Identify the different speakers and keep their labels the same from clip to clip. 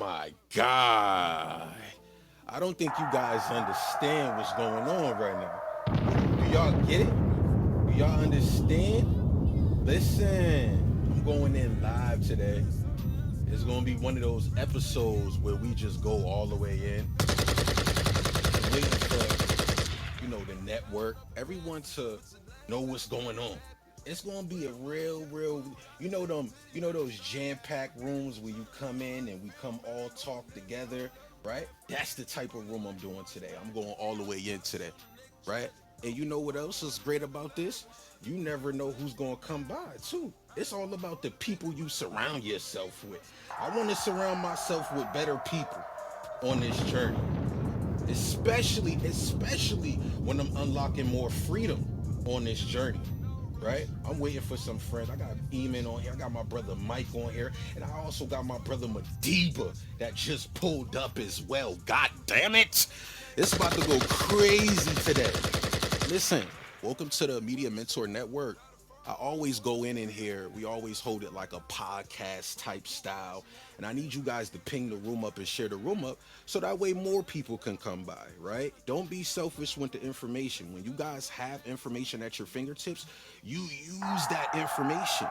Speaker 1: My God. I don't think you guys understand what's going on right now. Do y'all get it? Do y'all understand? Listen, I'm going in live today. It's going to be one of those episodes where we just go all the way in. I'm waiting for, the network, everyone to know what's going on. It's gonna be a real, those jam-packed rooms where you come in and we come all talk together, right? That's the type of room I'm doing today. I'm going all the way in today, right? And you know what else is great about this? You never know who's gonna come by too. It's all about the people you surround yourself with. I want to surround myself with better people on this journey, especially when I'm unlocking more freedom on this journey, right? I'm waiting for some friends. I got Eamon on here. I got my brother Mike on here, and I also got my brother Madiba that just pulled up as well. God damn it! It's about to go crazy today. Listen, welcome to the Media Mentor Network. I always go in here. We always hold it like a podcast type style. And I need you guys to ping the room up and share the room up so that way more people can come by, right? Don't be selfish with the information. When you guys have information at your fingertips, you use that information.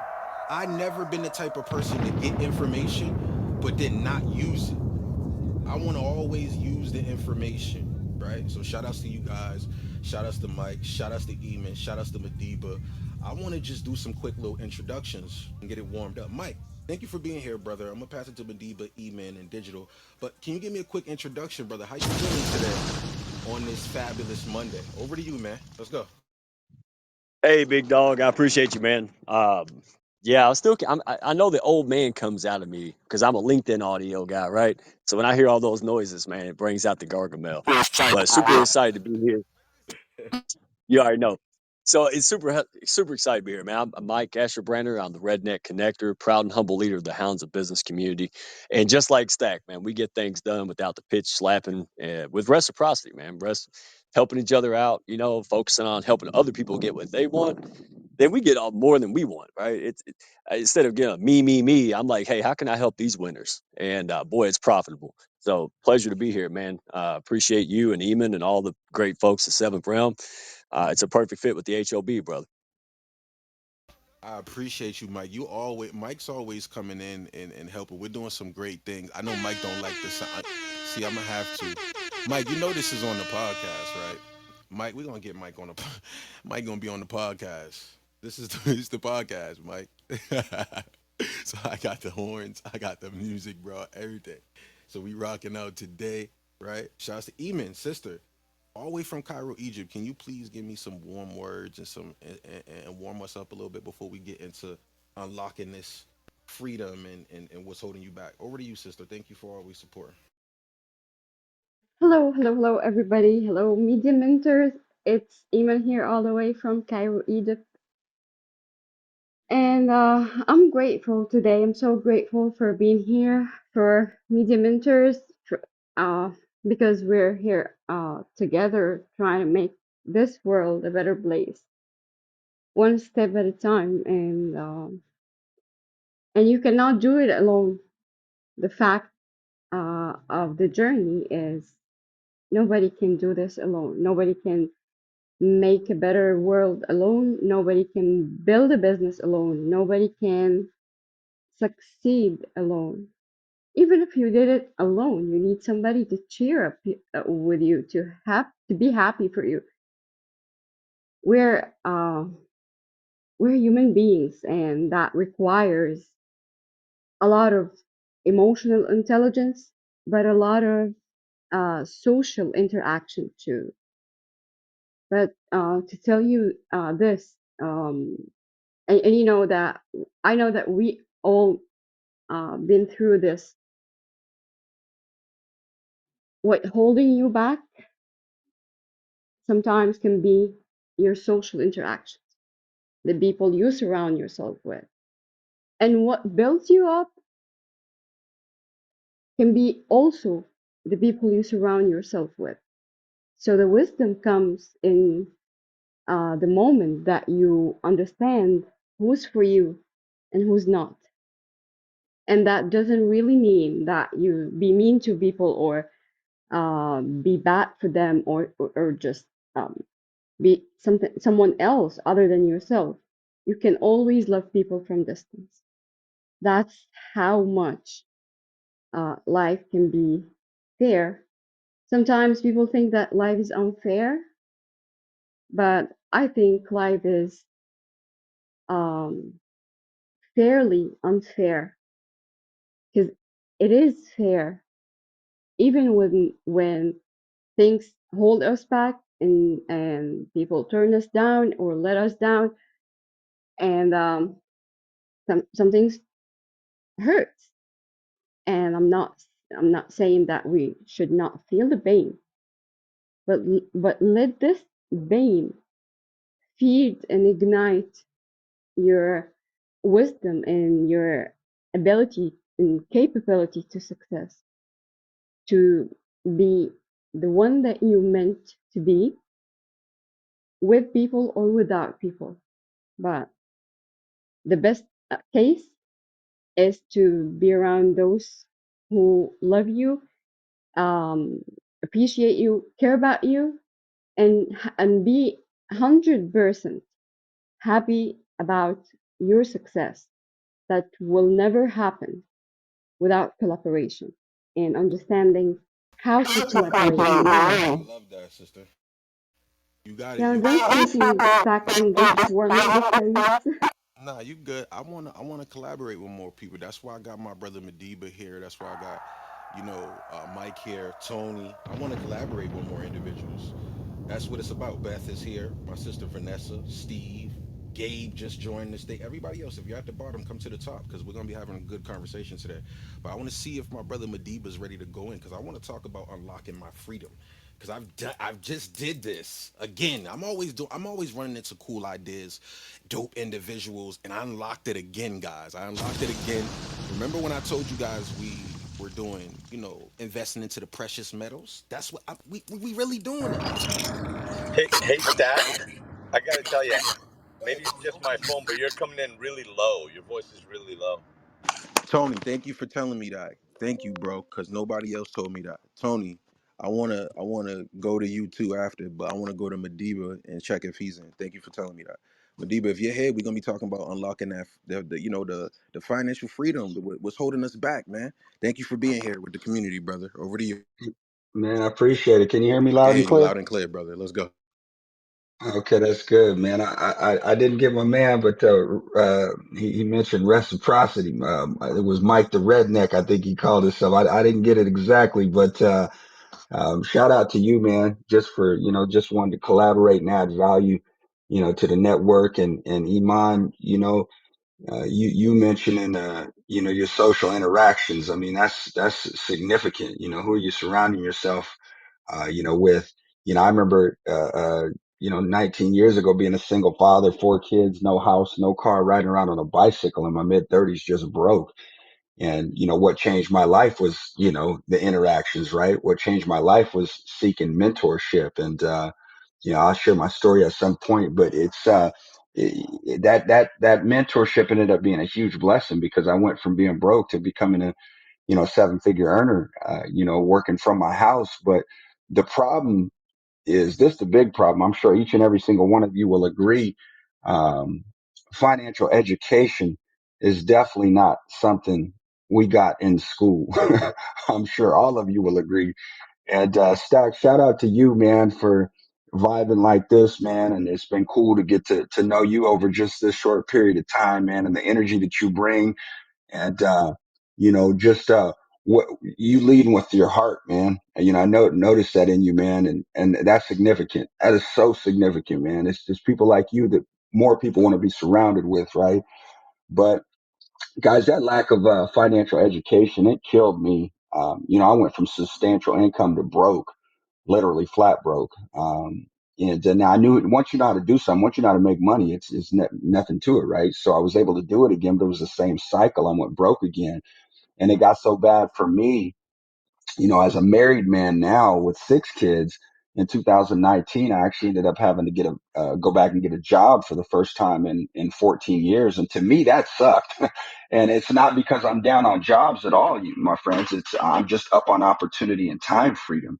Speaker 1: I never been the type of person to get information but then not use it. I want to always use the information, right? So shout outs to you guys. Shout outs to Mike. Shout outs to Eamon. Shout outs to Madiba. I want to just do some quick little introductions and get it warmed up. Mike, thank you for being here, brother. I'm gonna pass it to Madiba, Eamon, and Digital. But can you give me a quick introduction, brother? How you feeling today on this fabulous Monday? Over to you, man. Let's go.
Speaker 2: Hey, big dog, I appreciate you, man. Yeah, I know the old man comes out of me because I'm a LinkedIn audio guy, right? So when I hear all those noises, man, it brings out the Gargamel. But super excited to be here. You already know. So it's super excited to be here, man. I'm Mike Asher-Brander. I'm the Redneck Connector, proud and humble leader of the Hounds of Business community. And just like Stack, man, we get things done without the pitch slapping, with reciprocity, man. Helping each other out, focusing on helping other people get what they want. Then we get all more than we want, right? Instead of getting me. I'm like, hey, how can I help these winners? And boy, it's profitable. So pleasure to be here, man. Appreciate you and Eamon and all the great folks at Seventh Realm. It's a perfect fit with the HOB, brother.
Speaker 1: I appreciate you, Mike. Mike's always coming in and helping. We're doing some great things. I know Mike don't like this. See, I'm gonna have to. Mike, you know this is on the podcast, right? Mike, we're gonna get Mike on the. Mike gonna be on the podcast. This is the podcast, Mike. So I got the horns, I got the music, bro, everything. So we rocking out today, right? Shouts to Eamon, sister, all the way from Cairo, Egypt. Can you please give me some warm words and and warm us up a little bit before we get into unlocking this freedom and what's holding you back? Over to you, sister. Thank you for always supporting.
Speaker 3: Hello, everybody. Hello, media mentors. It's Iman here, all the way from Cairo, Egypt. And I'm grateful today. I'm so grateful for being here for media mentors uh, because we're here together trying to make this world a better place, one step at a time. And you cannot do it alone. The fact of the journey is nobody can do this alone. Nobody can make a better world alone. Nobody can build a business alone. Nobody can succeed alone. Even if you did it alone, you need somebody to cheer up with you, to be happy for you. We're uh, we're human beings, and that requires a lot of emotional intelligence, but a lot of social interaction too. But to tell you this, and you know that I know that we all been through this. What holding you back sometimes can be your social interactions, the people you surround yourself with, and what builds you up can be also the people you surround yourself with. So the wisdom comes in the moment that you understand who's for you and who's not. And that doesn't really mean that you be mean to people or be bad for them or just be someone else other than yourself. You can always love people from distance. That's how much life can be fair. Sometimes people think that life is unfair, but I think life is um, fairly unfair because it is fair even when things hold us back and people turn us down or let us down and some things hurts and I'm not saying that we should not feel the pain but let this pain feed and ignite your wisdom and your ability and capability to success to be the one that you meant to be with people or without people. But the best case is to be around those who love you, um, appreciate you, care about you, and be 100% happy about your success. That will never happen without collaboration and understanding how to collaborate and why.
Speaker 1: I love that, sister. You got it.
Speaker 3: Yeah,
Speaker 1: You
Speaker 3: don't speak in stack English for me, please.
Speaker 1: Nah, you good. I wanna collaborate with more people. That's why I got my brother Madiba here. That's why I got, Mike here, Tony. I wanna collaborate with more individuals. That's what it's about. Beth is here, my sister Vanessa, Steve, Gabe just joined us. Everybody else, if you're at the bottom, come to the top because we're gonna be having a good conversation today. But I want to see if my brother Madiba is ready to go in because I want to talk about unlocking my freedom. Because I've just did this again. I'm always running into cool ideas, dope individuals, and I unlocked it again, guys. I unlocked it again. Remember when I told you guys we were doing, investing into the precious metals? That's what we really doing it.
Speaker 4: Hey, Stack. I gotta tell you, maybe it's just my phone, but you're coming in really low. Your voice is really low.
Speaker 1: Tony, thank you for telling me that. Thank you, bro, because nobody else told me that. Tony, I wanna go to you too after, but I wanna go to Madiba and check if he's in. Thank you for telling me that. Madiba, if you're here, we're gonna be talking about unlocking that the financial freedom, what's holding us back, man. Thank you for being here with the community, brother. Over to you.
Speaker 5: Man, I appreciate it. Can you hear me loud and
Speaker 1: Gang,
Speaker 5: clear?
Speaker 1: loud and clear, brother. Let's go.
Speaker 5: Okay, that's good, man. I didn't get my man, but he mentioned reciprocity. It was Mike the Redneck, I think he called himself. I didn't get it exactly, but shout out to you, man, just for just wanting to collaborate and add value, to the network and Iman, you mentioning your social interactions. I mean, that's significant. Who are you surrounding yourself with, I remember, 19 years ago being a single father, 4 kids, no house, no car, riding around on a bicycle in my mid 30s, just broke. And, what changed my life was, the interactions, right? What changed my life was seeking mentorship. And, I'll share my story at some point, but that mentorship ended up being a huge blessing because I went from being broke to becoming a, 7-figure earner, working from my house. But the problem is this, the big problem. I'm sure each and every single one of you will agree. Um, Financial education is definitely not something we got in school. I'm sure all of you will agree. And Stack, shout out to you, man, for vibing like this, man. And it's been cool to get to know you over just this short period of time, man, and the energy that you bring and just what you leading with your heart, man. And, I noticed that in you, man, and that's significant. That is so significant, man. It's just people like you that more people want to be surrounded with, right? But guys, that lack of financial education, it killed me. I went from substantial income to broke, literally flat broke. And then I knew once you know how to do something, once you know how to make money, nothing to it, right? So I was able to do it again, but it was the same cycle. I went broke again. And it got so bad for me, as a married man now with 6 kids, in 2019, I actually ended up having to get go back and get a job for the first time in 14 years. And to me, that sucked. And it's not because I'm down on jobs at all, my friends. It's, I'm just up on opportunity and time freedom.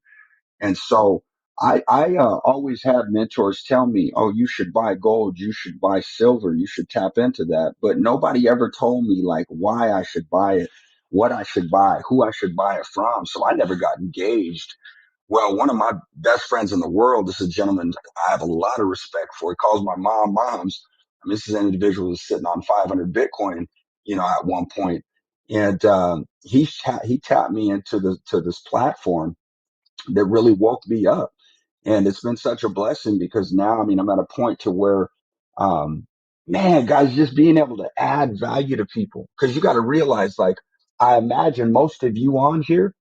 Speaker 5: And so I always have mentors tell me, oh, you should buy gold, you should buy silver, you should tap into that. But nobody ever told me like why I should buy it, what I should buy, who I should buy it from. So I never got engaged. Well, one of my best friends in the world, this is a gentleman I have a lot of respect for. He calls my mom moms. I mean, this is an individual who's sitting on 500 Bitcoin, at one point. And he tapped me into to this platform that really woke me up. And it's been such a blessing because now, I mean, I'm at a point to where, um, man, guys, just being able to add value to people. Cause you got to realize, like, I imagine most of you on here,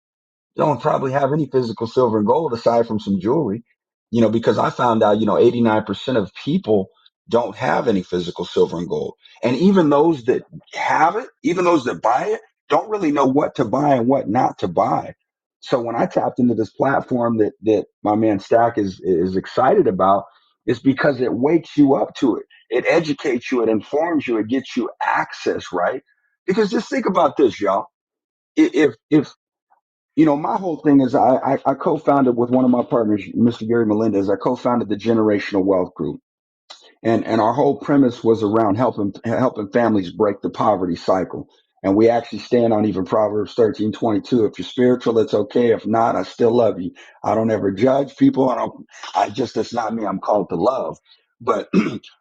Speaker 5: don't probably have any physical silver and gold aside from some jewelry, because I found out, 89% of people don't have any physical silver and gold. And even those that have it, even those that buy it, don't really know what to buy and what not to buy. So when I tapped into this platform that my man Stack is excited about, it's because it wakes you up to it. It educates you, it informs you, it gets you access, right? Because just think about this, y'all. If my whole thing is I co-founded with one of my partners, Mr. Gary Melendez. I co-founded the Generational Wealth Group, and our whole premise was around helping families break the poverty cycle. And we actually stand on even Proverbs 13:22. If you're spiritual, it's okay. If not, I still love you. I don't ever judge people. That's not me. I'm called to love. But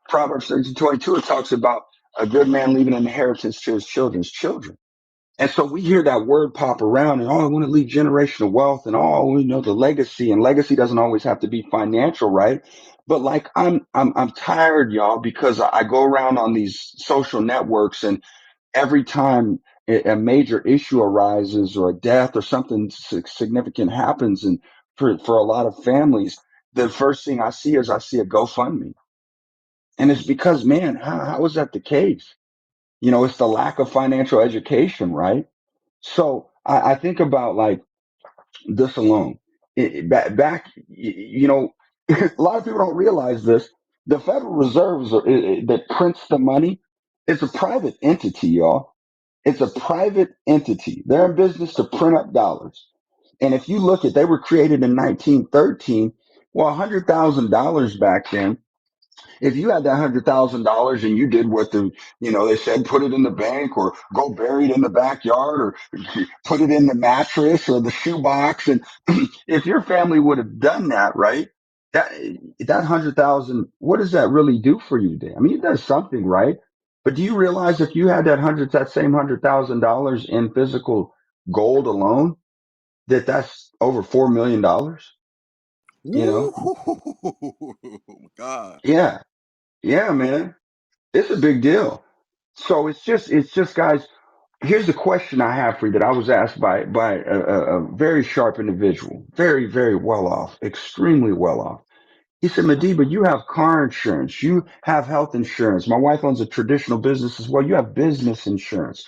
Speaker 5: Proverbs 13:22, it talks about a good man leaving an inheritance to his children's children. And so we hear that word pop around and, oh, I want to leave generational wealth and, oh, we know the legacy, and legacy doesn't always have to be financial, right? But like, I'm tired, y'all, because I go around on these social networks, and every time a major issue arises or a death or something significant happens, and for a lot of families, the first thing I see is I see a GoFundMe. And it's because, man, how is that the case? It's the lack of financial education, right? So I think about like this alone. Back, a lot of people don't realize this. The Federal Reserve that prints the money, it's a private entity, y'all. It's a private entity. They're in business to print up dollars. And if you look at, they were created in 1913. Well, $100,000 back then, if you had that $100,000 and you did what they said, put it in the bank or go bury it in the backyard or put it in the mattress or the shoebox. And if your family would have done that, right? That 100,000, what does that really do for you today? I mean, it does something, right? But do you realize if you had that same $100,000 in physical gold alone, that's over $4 million, you know?
Speaker 1: Woo! God.
Speaker 5: Yeah. Yeah, man. It's a big deal. So it's just, guys. Here's the question I have for you that I was asked by a very sharp individual, very very well off, extremely well off. He said, Madiba, you have car insurance, you have health insurance. My wife owns a traditional business as well. You have business insurance.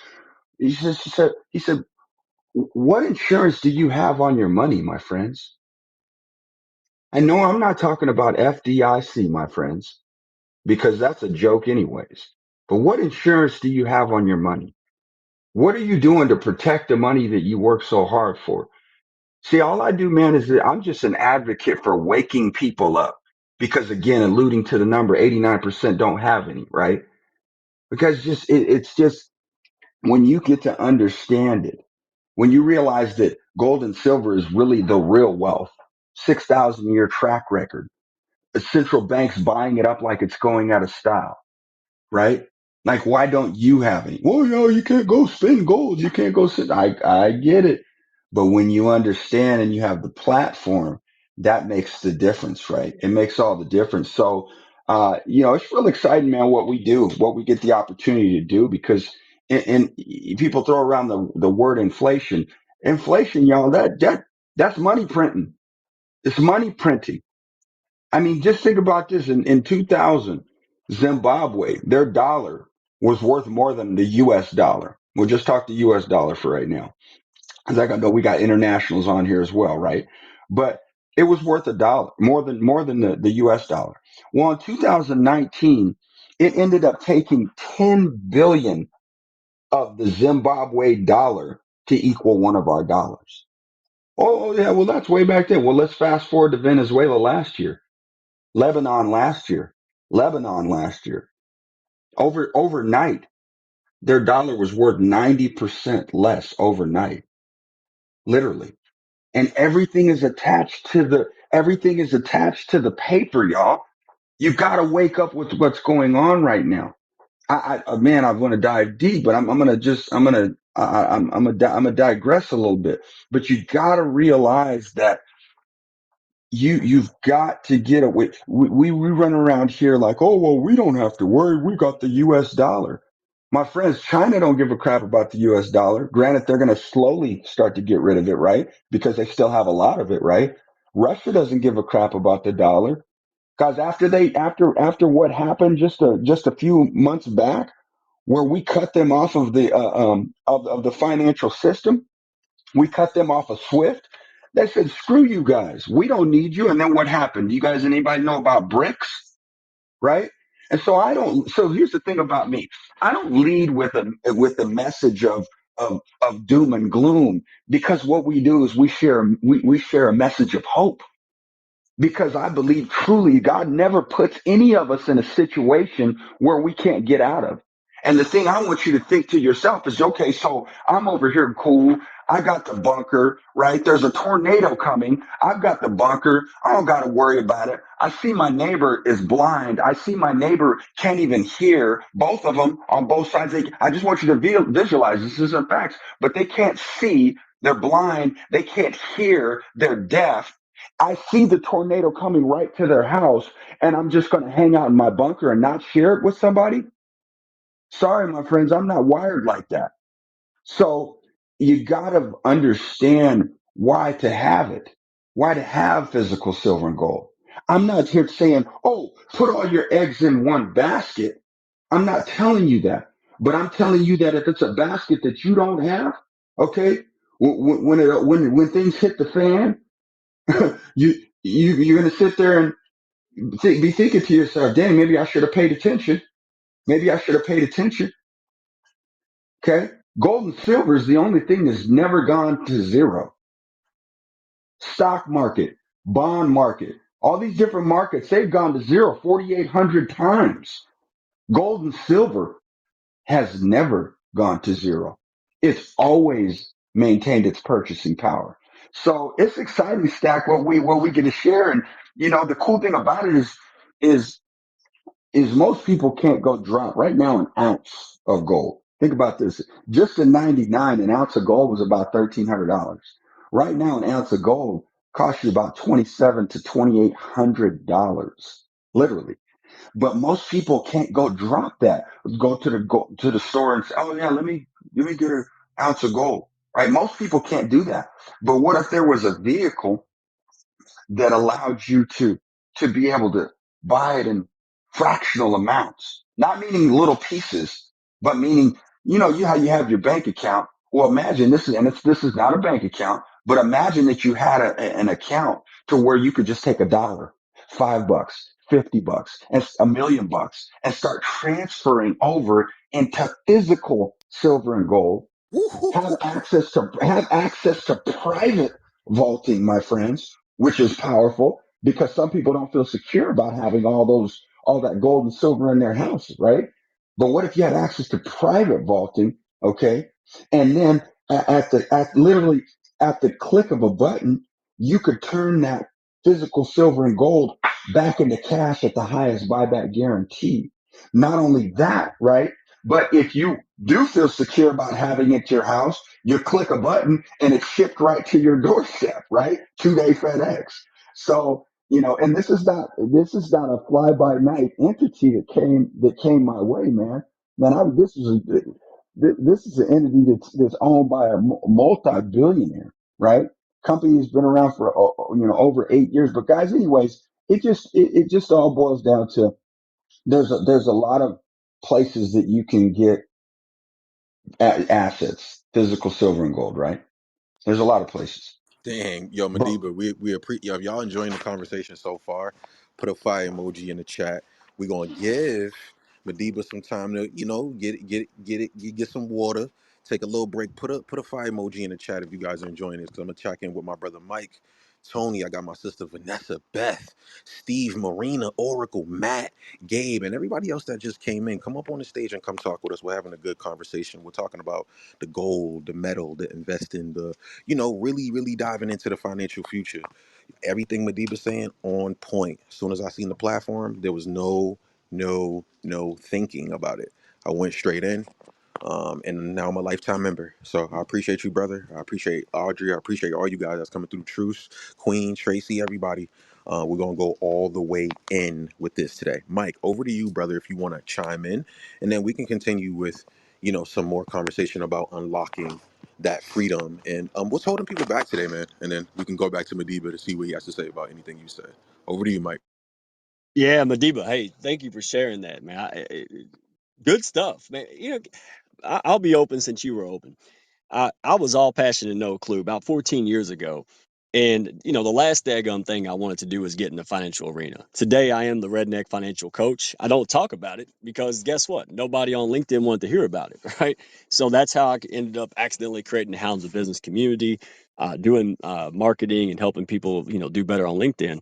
Speaker 5: He said, what insurance do you have on your money, my friends? And no, I'm not talking about FDIC, my friends, because that's a joke anyways. But what insurance do you have on your money? What are you doing to protect the money that you work so hard for? See, all I do, man, is that I'm just an advocate for waking people up. Because again, alluding to the number, 89% don't have any, right? Because it's just when you get to understand it, when you realize that gold and silver is really the real wealth, 6,000 year track record, the central banks buying it up like it's going out of style, right? Like, why don't you have any? Well, you can't go spend gold. You can't go sit. I get it. But when you understand and you have the platform, that makes the difference, right? It makes all the difference. So, it's real exciting, man, what we do, what we get the opportunity to do, because and people throw around the word inflation. Inflation, y'all, that's money printing. It's money printing. I mean, just think about this. In 2000, Zimbabwe, their dollar was worth more than the US dollar. We'll just talk the US dollar for right now. Cause I know we got internationals on here as well, right? But It was worth a dollar, more than the US dollar. Well, in 2019, it ended up taking 10 billion of the Zimbabwe dollar to equal one of our dollars. Yeah, well that's way back then. Well, let's fast forward to Venezuela last year, Lebanon last year, Lebanon last year. Overnight, their dollar was worth 90% less overnight, literally. And everything is attached to the paper, y'all. You've got to wake up with what's going on right now. Man, I want to dive deep, but I'm gonna digress a little bit. But you got to realize that you've got to get away. We run around here like, oh well, we don't have to worry. We got the U.S. dollar. My friends, China don't give a crap about the U.S. dollar. Granted, they're going to slowly start to get rid of it, right? Because they still have a lot of it, right? Russia doesn't give a crap about the dollar. Because after what happened just a few months back, where we cut them off of the financial system, we cut them off of Swift. They said, "Screw you guys, we don't need you." And then what happened? Do you guys anybody know about BRICS? Right? And so I don't. So here's the thing about me: I don't lead with a message of doom and gloom, because what we do is we share a message of hope, because I believe truly God never puts any of us in a situation where we can't get out of. And the thing I want you to think to yourself is, okay, so I'm over here cool. I got the bunker, right? There's a tornado coming. I've got the bunker. I don't got to worry about it. I see my neighbor is blind. I see my neighbor can't even hear. Both of them on both sides. I just want you to visualize this isn't facts, but they can't see. They're blind. They can't hear. They're deaf. I see the tornado coming right to their house, and I'm just going to hang out in my bunker and not share it with somebody? Sorry, my friends, I'm not wired like that. So you got to understand why to have it, why to have physical silver and gold. I'm not here saying, oh, put all your eggs in one basket. I'm not telling you that, but I'm telling you that if it's a basket that you don't have, okay, when things hit the fan, you're gonna sit there and be thinking to yourself, dang, maybe I should have paid attention. Maybe I should have paid attention. Okay. Gold and silver is the only thing that's never gone to zero. Stock market, bond market, all these different markets, they've gone to zero 4,800 times. Gold and silver has never gone to zero. It's always maintained its purchasing power. So it's exciting, Stack, what we get to share. And the cool thing about it is is most people can't go drop right now an ounce of gold. Think about this. Just in 99, an ounce of gold was about $1,300. Right now, an ounce of gold costs you about 27 to $2,800, literally. But most people can't go drop that. To the store and say, "Oh yeah, let me get an ounce of gold." Right? Most people can't do that. But what if there was a vehicle that allowed you to be able to buy it in fractional amounts, not meaning little pieces, but meaning, how you have your bank account. Well, imagine this is not a bank account, but imagine that you had an account to where you could just take $1, $5, $50, and $1,000,000 and start transferring over into physical silver and gold. Have access to private vaulting, my friends, which is powerful because some people don't feel secure about having all that gold and silver in their houses, right? But what if you had access to private vaulting, okay? And then literally at the click of a button, you could turn that physical silver and gold back into cash at the highest buyback guarantee. Not only that, right? But if you do feel secure about having it to your house, you click a button and it's shipped right to your doorstep, right? 2-day FedEx. So, and this is not a fly by night entity that came my way, man. Man, this is an entity that's owned by a multi-billionaire, right? Company has been around for over 8 years. But guys, anyways, it just all boils down to there's a lot of places that you can get assets, physical silver and gold, right? There's a lot of places.
Speaker 1: Dang, yo,
Speaker 5: But
Speaker 1: Madiba, yo, if y'all enjoying the conversation so far, put a fire emoji in the chat. We're gonna give Madiba some time to, get some water, take a little break. Put a fire emoji in the chat if you guys are enjoying this. Cause I'm gonna check in with my brother Mike, Tony. I got my sister Vanessa, Beth, Steve, Marina, Oracle, Matt, Gabe, and everybody else that just came in. Come up on the stage and come talk with us. We're having a good conversation. We're talking about the gold, the metal, the investing, really, really diving into the financial future. Everything Madiba's saying on point. As soon as I seen the platform, there was no thinking about it. I went straight in, and now I'm a lifetime member. So I appreciate you, brother. I appreciate Audrey. I appreciate all you guys that's coming through. Truce, Queen, Tracy, everybody. We're gonna go all the way in with this today. Mike, over to you, brother, if you want to chime in, and then we can continue with, some more conversation about unlocking that freedom and what's holding people back today, man. And then we can go back to Madiba to see what he has to say about anything you said. Over to you, Mike.
Speaker 2: Yeah, Madiba. Hey, thank you for sharing that, man. Good stuff, man. I'll be open since you were open. I was all passion and no clue about 14 years ago. And, the last daggum thing I wanted to do was get in the financial arena. Today, I am the redneck financial coach. I don't talk about it because guess what? Nobody on LinkedIn wanted to hear about it, right? So that's how I ended up accidentally creating the Hounds of Business community, doing marketing and helping people, do better on LinkedIn,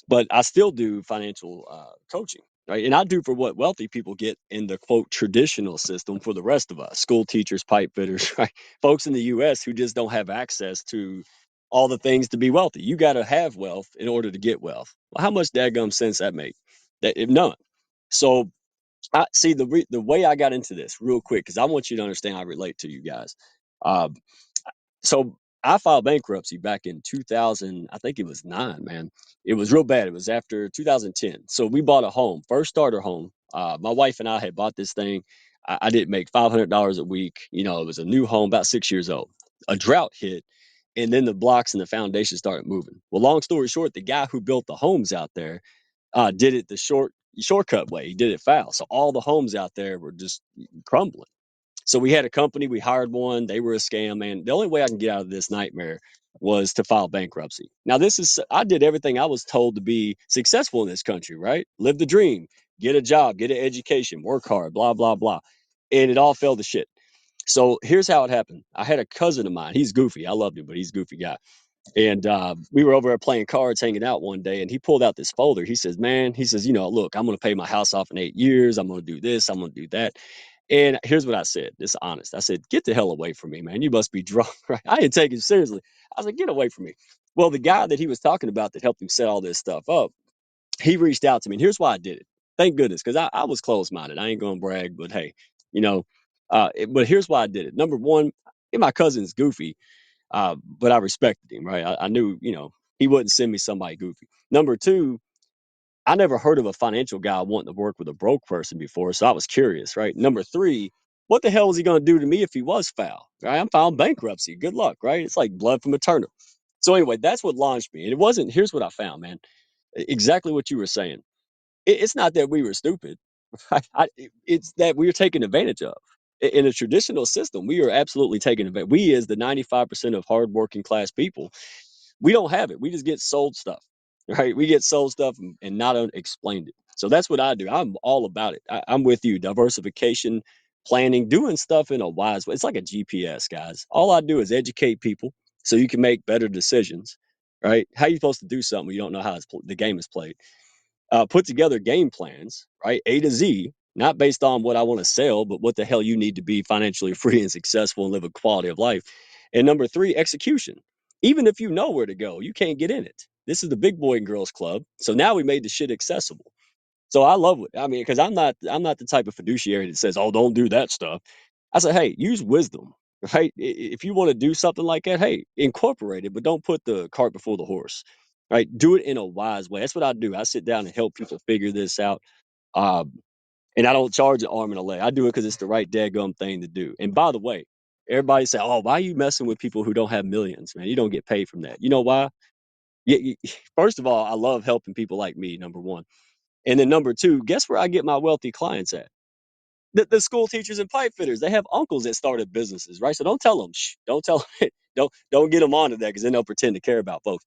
Speaker 2: but I still do financial coaching, right? And I do for what wealthy people get in the quote traditional system for the rest of us, school teachers, pipe fitters, right? Folks in the U.S. who just don't have access to all the things to be wealthy. You got to have wealth in order to get wealth. Well, how much dadgum sense that make? That if none. So I see the way I got into this real quick because I want you to understand how I relate to you guys. Uh, so I filed bankruptcy back in 2000. I think it was nine, man. It was real bad. It was after 2010. So we bought a home, first starter home. My wife and I had bought this thing. I didn't make $500 a week. It was a new home, about 6 years old. A drought hit, and then the blocks and the foundation started moving. Well, long story short, the guy who built the homes out there did it the shortcut way. He did it foul. So all the homes out there were just crumbling. So we had a company, we hired one, they were a scam, man. The only way I can get out of this nightmare was to file bankruptcy. Now, I did everything I was told to be successful in this country, right? Live the dream, get a job, get an education, work hard, blah, blah, blah. And it all fell to shit. So here's how it happened. I had a cousin of mine. He's goofy. I loved him, but he's a goofy guy. And we were over there playing cards, hanging out one day, and he pulled out this folder. He says, "Man," he says, "look, I'm going to pay my house off in 8 years. I'm going to do this. I'm going to do that." And here's what I said. This is honest. I said, "Get the hell away from me, man. You must be drunk." Right? I didn't take it seriously. I was like, "Get away from me." Well, the guy that he was talking about that helped him set all this stuff up, he reached out to me. And here's why I did it. Thank goodness, because I was closed minded. I ain't going to brag, but hey, you know, but here's why I did it. Number one, my cousin's goofy, but I respected him, right? I knew, he wouldn't send me somebody goofy. Number two, I never heard of a financial guy wanting to work with a broke person before, so I was curious, right? Number three, what the hell was he going to do to me if he was foul? Right? I'm filing bankruptcy. Good luck, right? It's like blood from a turnip. So anyway, that's what launched me. And it wasn't. Here's what I found, man. Exactly what you were saying. It's not that we were stupid. Right? It's that we were taken advantage of. In a traditional system, we are absolutely taken advantage. We, as the 95% of hardworking class people, we don't have it. We just get sold stuff, right? We get sold stuff and not explained it. So that's what I do. I'm all about it. I'm with you. Diversification, planning, doing stuff in a wise way. It's like a GPS, guys. All I do is educate people so you can make better decisions, right? How you supposed to do something when you don't know how the game is played? Put together game plans, right? A to Z, not based on what I want to sell, but what the hell you need to be financially free and successful and live a quality of life. And number three, execution. Even if you know where to go, you can't get in it. This is the big boy and girls club. So now we made the shit accessible. So I love it. I mean, because I'm not the type of fiduciary that says, "Oh, don't do that stuff." I say, "Hey, use wisdom." Right? If you want to do something like that, hey, incorporate it, but don't put the cart before the horse. Right? Do it in a wise way. That's what I do. I sit down and help people figure this out. Um, and I don't charge an arm and a leg. I do it because it's the right daggum thing to do. And by the way, everybody say, "Oh, why are you messing with people who don't have millions, man? You don't get paid from that." You know why? First of all, I love helping people like me. Number one. And then number two, guess where I get my wealthy clients at? The school teachers and pipe fitters. They have uncles that started businesses, right? So don't tell them. Shh, don't tell them. Don't get them onto that because then they'll pretend to care about folks.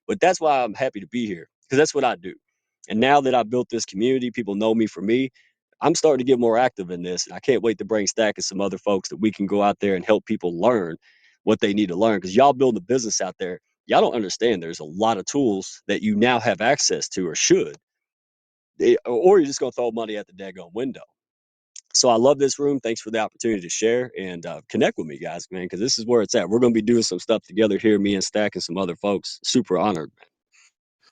Speaker 2: But that's why I'm happy to be here because that's what I do. And now that I built this community, people know me for me. I'm starting to get more active in this, and I can't wait to bring Stack and some other folks that we can go out there and help people learn what they need to learn. Because y'all build a business out there, y'all don't understand. There's a lot of tools that you now have access to, or should, or you're just gonna throw money at the daggone window. So I love this room. Thanks for the opportunity to share and connect with me, guys, man, because this is where it's at. We're gonna be doing some stuff together here, me and Stack and some other folks. Super honored.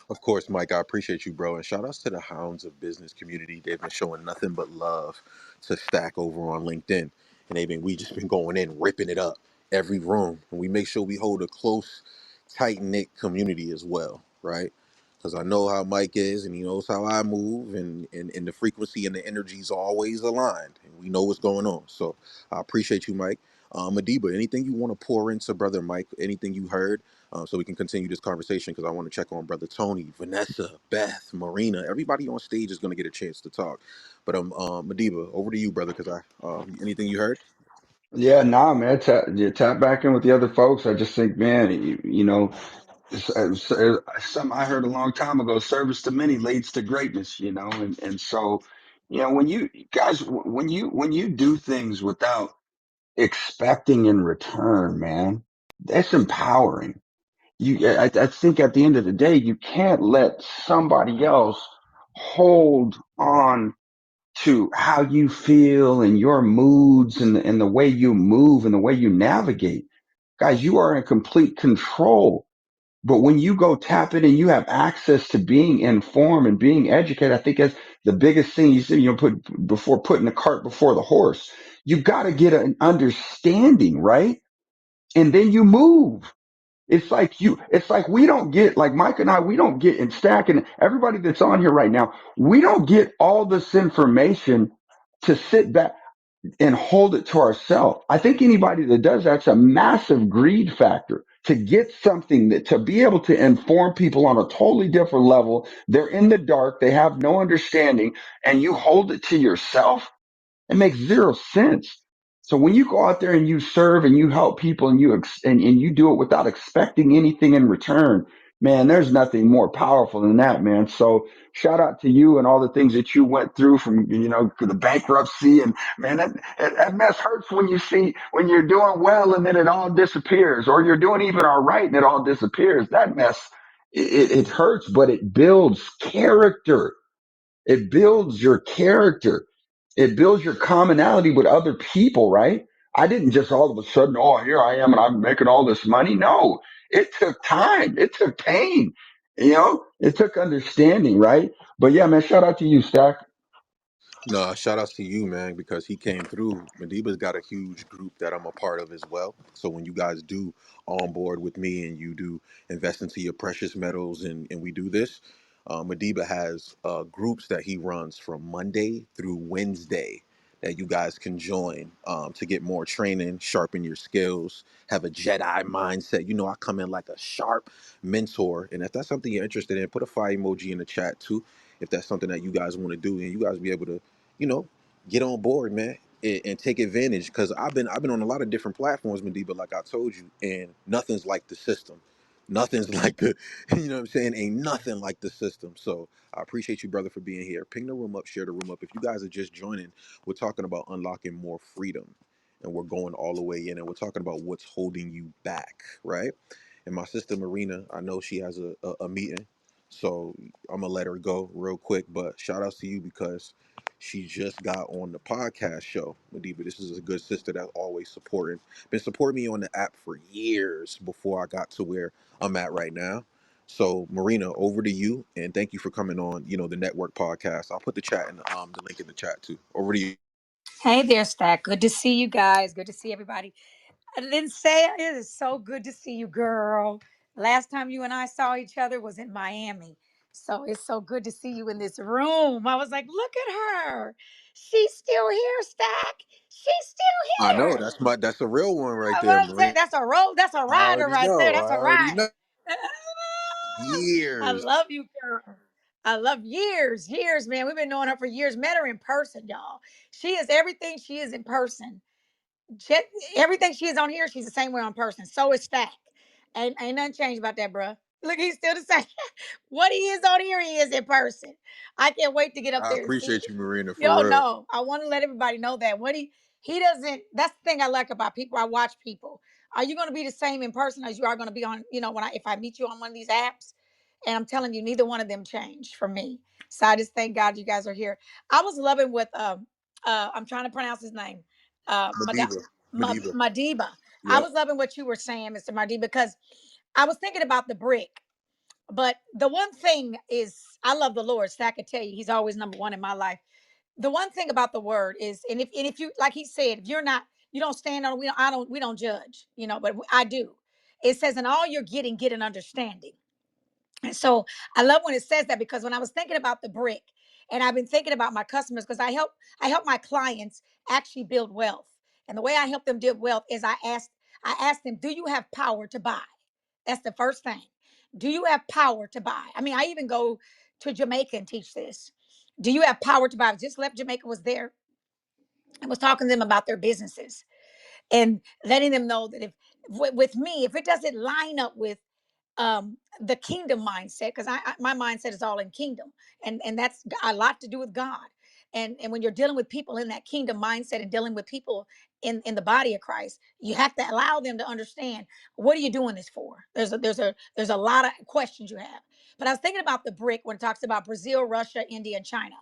Speaker 1: Of course, Mike, I appreciate you, bro. And shout outs to the Hounds of Business community. They've been showing nothing but love to Stack over on LinkedIn. And we just been going in, ripping it up every room. And we make sure we hold a close, tight knit community as well, right? Because I know how Mike is and he knows how I move, and the frequency and the energy is always aligned. And we know what's going on. So I appreciate you, Mike. Madiba, anything you want to pour into Brother Mike, anything you heard? So we can continue this conversation because I want to check on Brother Tony, Vanessa, Beth, Marina. Everybody on stage is going to get a chance to talk. But Madiba, over to you, brother. Because anything you heard?
Speaker 5: Yeah, nah, man. Tap back in with the other folks. I just think, man, something I heard a long time ago: service to many leads to greatness. And so, when you guys, when you do things without expecting in return, man, that's empowering. I think at the end of the day, you can't let somebody else hold on to how you feel and your moods and the way you move and the way you navigate. Guys, you are in complete control. But when you go tap it and you have access to being informed and being educated, I think that's the biggest thing you see, put before putting the cart before the horse. You've got to get an understanding, right? And then you move. It's like we don't get, like Mike and I, we don't get in Stack and everybody that's on here right now, we don't get all this information to sit back and hold it to ourselves. I think anybody that does that's a massive greed factor to get something that to be able to inform people on a totally different level. They're in the dark, they have no understanding, and you hold it to yourself. It makes zero sense. So when you go out there and you serve and you help people and and you do it without expecting anything in return, man, there's nothing more powerful than that, man. So shout out to you and all the things that you went through from, the bankruptcy and man, that mess hurts when you see when you're doing well and then it all disappears, or you're doing even all right and it all disappears. That mess, it hurts, but it builds character. It builds your character. It builds your commonality with other people, right? I didn't just all of a sudden, oh, here I am and I'm making all this money. No, it took time. It took pain. It took understanding, right? But yeah, man, shout out to you, Stack.
Speaker 1: No, shout outs to you, man, because he came through. Madiba's got a huge group that I'm a part of as well. So when you guys do onboard with me and you do invest into your precious metals and we do this, Madiba has groups that he runs from Monday through Wednesday that you guys can join to get more training, sharpen your skills, have a Jedi mindset. I come in like a sharp mentor. And if that's something you're interested in, put a fire emoji in the chat too. If that's something that you guys want to do and you guys be able to you know, get on board, man, and take advantage. Because I've been on a lot of different platforms, Madiba, like I told you, and nothing's like the system. Nothing's like the, you know what I'm saying? Ain't nothing like the system. So I appreciate you, brother, for being here. Ping the room up, share the room up. If you guys are just joining, we're talking about unlocking more freedom, and we're going all the way in, and we're talking about what's holding you back, right? And my sister Marina, I know she has a meeting, so I'm gonna let her go real quick. But shout outs to you because she just got on the podcast show. Madiba, this is a good sister that's always been supporting me on the app for years before I got to where I'm at right now. So Marina, over to you, and thank you for coming on. The network podcast. I'll put the link in the chat too. Over to you.
Speaker 6: Hey there, Stack. Good to see you guys. Good to see everybody. I didn't say it is so good to see you, girl. Last time you and I saw each other was in Miami. So it's so good to see you in this room. I was like, look at her. She's still here, Stack. She's
Speaker 1: I
Speaker 6: still
Speaker 1: know
Speaker 6: here.
Speaker 1: that's a real one right
Speaker 6: That's
Speaker 1: there,
Speaker 6: what I'm saying.
Speaker 1: Marina.
Speaker 6: That's a road. That's a
Speaker 1: I
Speaker 6: rider
Speaker 1: already
Speaker 6: right there.
Speaker 1: know.
Speaker 6: That's
Speaker 1: I
Speaker 6: a
Speaker 1: already know.
Speaker 6: ride. I
Speaker 1: Years.
Speaker 6: love you, girl. I love years, man. We've been knowing her for years. Met her in person, y'all. She is everything she is in person. Just, everything she is on here, she's the same way on person. So is Stack. Ain't nothing changed about that, bruh. Look, he's still the same. What he is on here, he is in person. I can't wait to get up
Speaker 7: I
Speaker 6: there and see.
Speaker 7: appreciate you, Marina, for
Speaker 6: Yo,
Speaker 7: real.
Speaker 6: no, I want to let everybody know that what he doesn't. That's the thing I like about people. I watch people. Are you going to be the same in person as you are going to be on? You know, when if I meet you on one of these apps, and I'm telling you, neither one of them changed for me. So I just thank God you guys are here. I was loving with I'm trying to pronounce his name,
Speaker 7: Madiba. Madiba.
Speaker 6: Madiba. I
Speaker 7: Yep.
Speaker 6: was loving what you were saying, Mr. Madiba, because I was thinking about the brick. But the one thing is, I love the Lord. So I can tell you, He's always number one in my life. The one thing about the Word is, and if you, like He said, if you're not, you don't stand on. We don't judge. You know, but I do. It says, "In all you're getting, get an understanding." And so I love when it says that, because when I was thinking about the brick, and I've been thinking about my customers, because I help my clients actually build wealth. And the way I help them build wealth is I ask them, do you have power to buy? That's the first thing. Do you have power to buy? I mean, I even go to Jamaica and teach this. Do you have power to buy? I just left Jamaica, was there, and was talking to them about their businesses, and letting them know that if with me, if it doesn't line up with the kingdom mindset, because my mindset is all in kingdom, and that's a lot to do with God. And when you're dealing with people in that kingdom mindset and dealing with people in the body of Christ, you have to allow them to understand, what are you doing this for? There's a lot of questions you have. But I was thinking about the brick when it talks about Brazil, Russia, India, and China.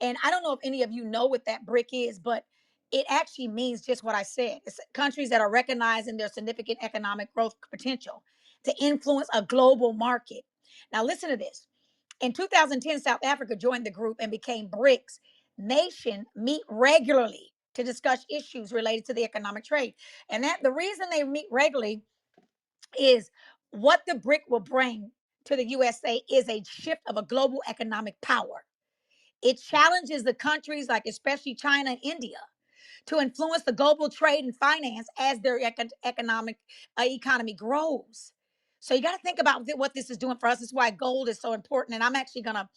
Speaker 6: And I don't know if any of you know what that brick is, but it actually means just what I said. It's countries that are recognizing their significant economic growth potential to influence a global market. Now, listen to this. In 2010, South Africa joined the group and became BRICS. Nation meet regularly to discuss issues related to the economic trade. And that the reason they meet regularly is what the BRIC will bring to the USA is a shift of a global economic power. It challenges the countries like especially China and India to influence the global trade and finance as their economic economy grows. So you got to think about what this is doing for us. This is why gold is so important. And I'm actually going to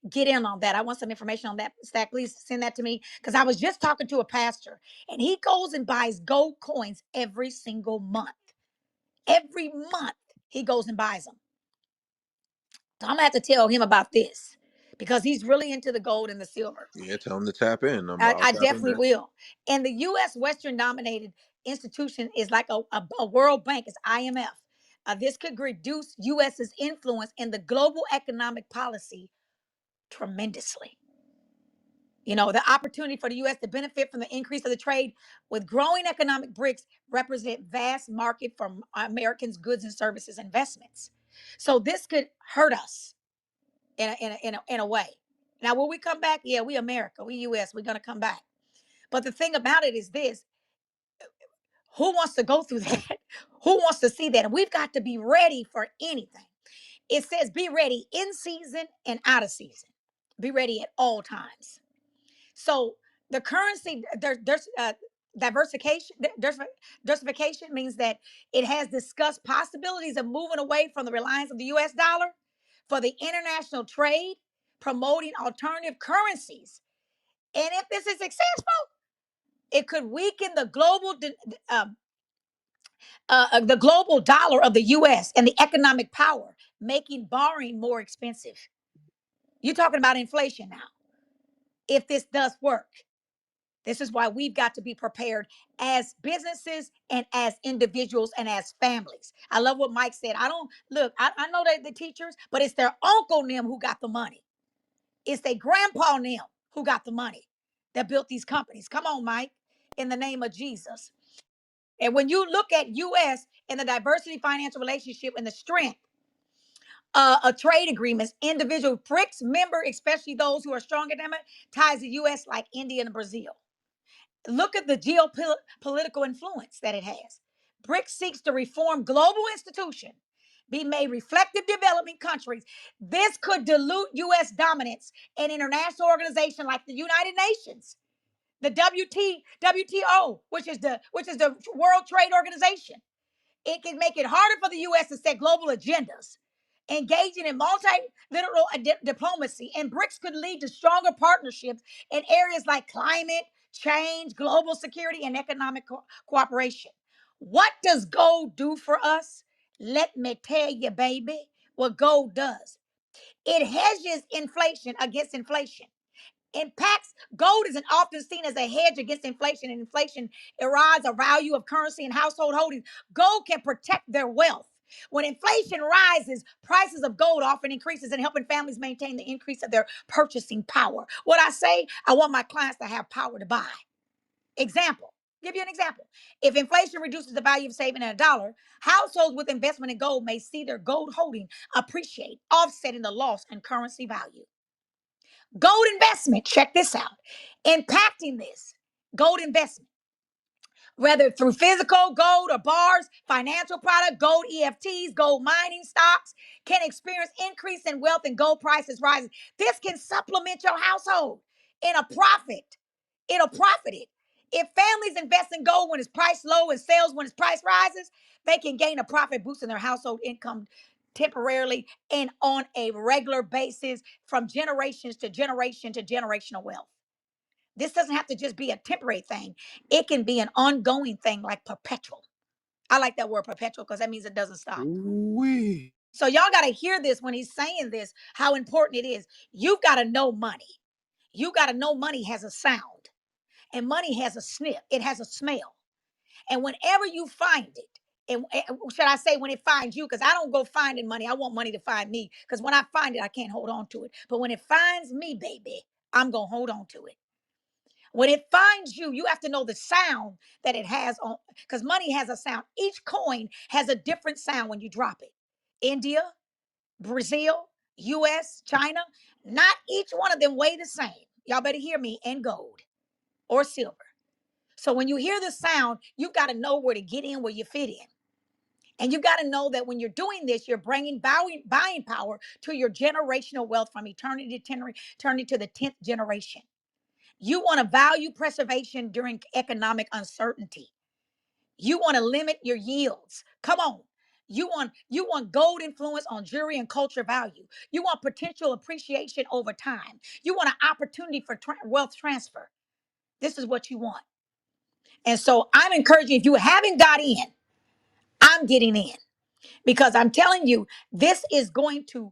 Speaker 6: get in on that. I want some information on that. Stack, please send that to me, because I was just talking to a pastor, and he goes and buys gold coins every single month. Every month he goes and buys them. So I'm going to have to tell him about this, because he's really into the gold and the silver.
Speaker 7: Yeah, tell him to tap in. I'll
Speaker 6: I
Speaker 7: tap in,
Speaker 6: definitely
Speaker 7: man.
Speaker 6: will. And the U.S. Western dominated institution is like a World Bank, it's IMF. This could reduce U.S.'s influence in the global economic policy tremendously. You know, the opportunity for the U.S. to benefit from the increase of the trade with growing economic bricks represent vast market for Americans' goods and services investments. So this could hurt us in a way. Now, will we come back? Yeah, we America, we U.S., we're going to come back. But the thing about it is this: who wants to go through that? Who wants to see that? And we've got to be ready for anything. It says be ready in season and out of season. Be ready at all times. So the currency, there's diversification. Diversification means that it has discussed possibilities of moving away from the reliance of the U.S. dollar for the international trade, promoting alternative currencies. And if this is successful, it could weaken the global dollar of the U.S. and the economic power, making borrowing more expensive. You're talking about inflation now. If this does work, this is why we've got to be prepared as businesses and as individuals and as families. I love what Mike said. I don't look. I know that the teachers, but it's their uncle and them who got the money. It's their grandpa and them who got the money that built these companies. Come on, Mike, in the name of Jesus. And when you look at U.S. and the diversity financial relationship and the strength of trade agreements, individual BRICS member, especially those who are strong in them, ties the U.S. like India and Brazil. Look at the geopolitical influence that it has. BRICS seeks to reform global institutions, be made reflective developing countries. This could dilute U.S. dominance in international organizations like the United Nations, the WTO, which is the World Trade Organization. It can make it harder for the U.S. to set global agendas, engaging in multilateral diplomacy, and BRICS could lead to stronger partnerships in areas like climate, change, global security, and economic cooperation. What does gold do for us? Let me tell you, baby, what gold does. It hedges inflation against inflation. Impacts gold is often seen as a hedge against inflation, and inflation erodes the value of currency and household holdings. Gold can protect their wealth. When inflation rises, prices of gold often increases and helping families maintain the increase of their purchasing power. What I say, I want my clients to have power to buy. Example, give you an example. If inflation reduces the value of saving in a dollar, households with investment in gold may see their gold holding appreciate, offsetting the loss in currency value. Gold investment, check this out. Impacting this gold investment, whether through physical gold or bars, financial product, gold EFTs, gold mining stocks, can experience increase in wealth and gold prices rising. This can supplement your household in a profit. It'll profit it. If families invest in gold when it's priced low and sales when its price rises, they can gain a profit boost in their household income temporarily and on a regular basis from generations to generation to generational wealth. This doesn't have to just be a temporary thing. It can be an ongoing thing like perpetual. I like that word perpetual because that means it doesn't stop.
Speaker 7: Ooh-wee.
Speaker 6: So y'all got to hear this when he's saying this, how important it is. You've got to know money. You got to know money has a sound and money has a sniff. It has a smell. And whenever you find it, and should I say when it finds you, because I don't go finding money. I want money to find me because when I find it, I can't hold on to it. But when it finds me, baby, I'm going to hold on to it. When it finds you, you have to know the sound that it has on, because money has a sound. Each coin has a different sound when you drop it. India, Brazil, US, China, not each one of them weigh the same. Y'all better hear me, in gold or silver. So when you hear the sound, you got to know where to get in, where you fit in. And you got to know that when you're doing this, you're bringing buying power to your generational wealth from eternity to eternity to the 10th generation. You want to value preservation during economic uncertainty. You want to limit your yields. Come on. You want gold influence on jewelry and culture value. You want potential appreciation over time. You want an opportunity for wealth transfer. This is what you want. And so I'm encouraging, if you haven't got in, I'm getting in because I'm telling you, this is going to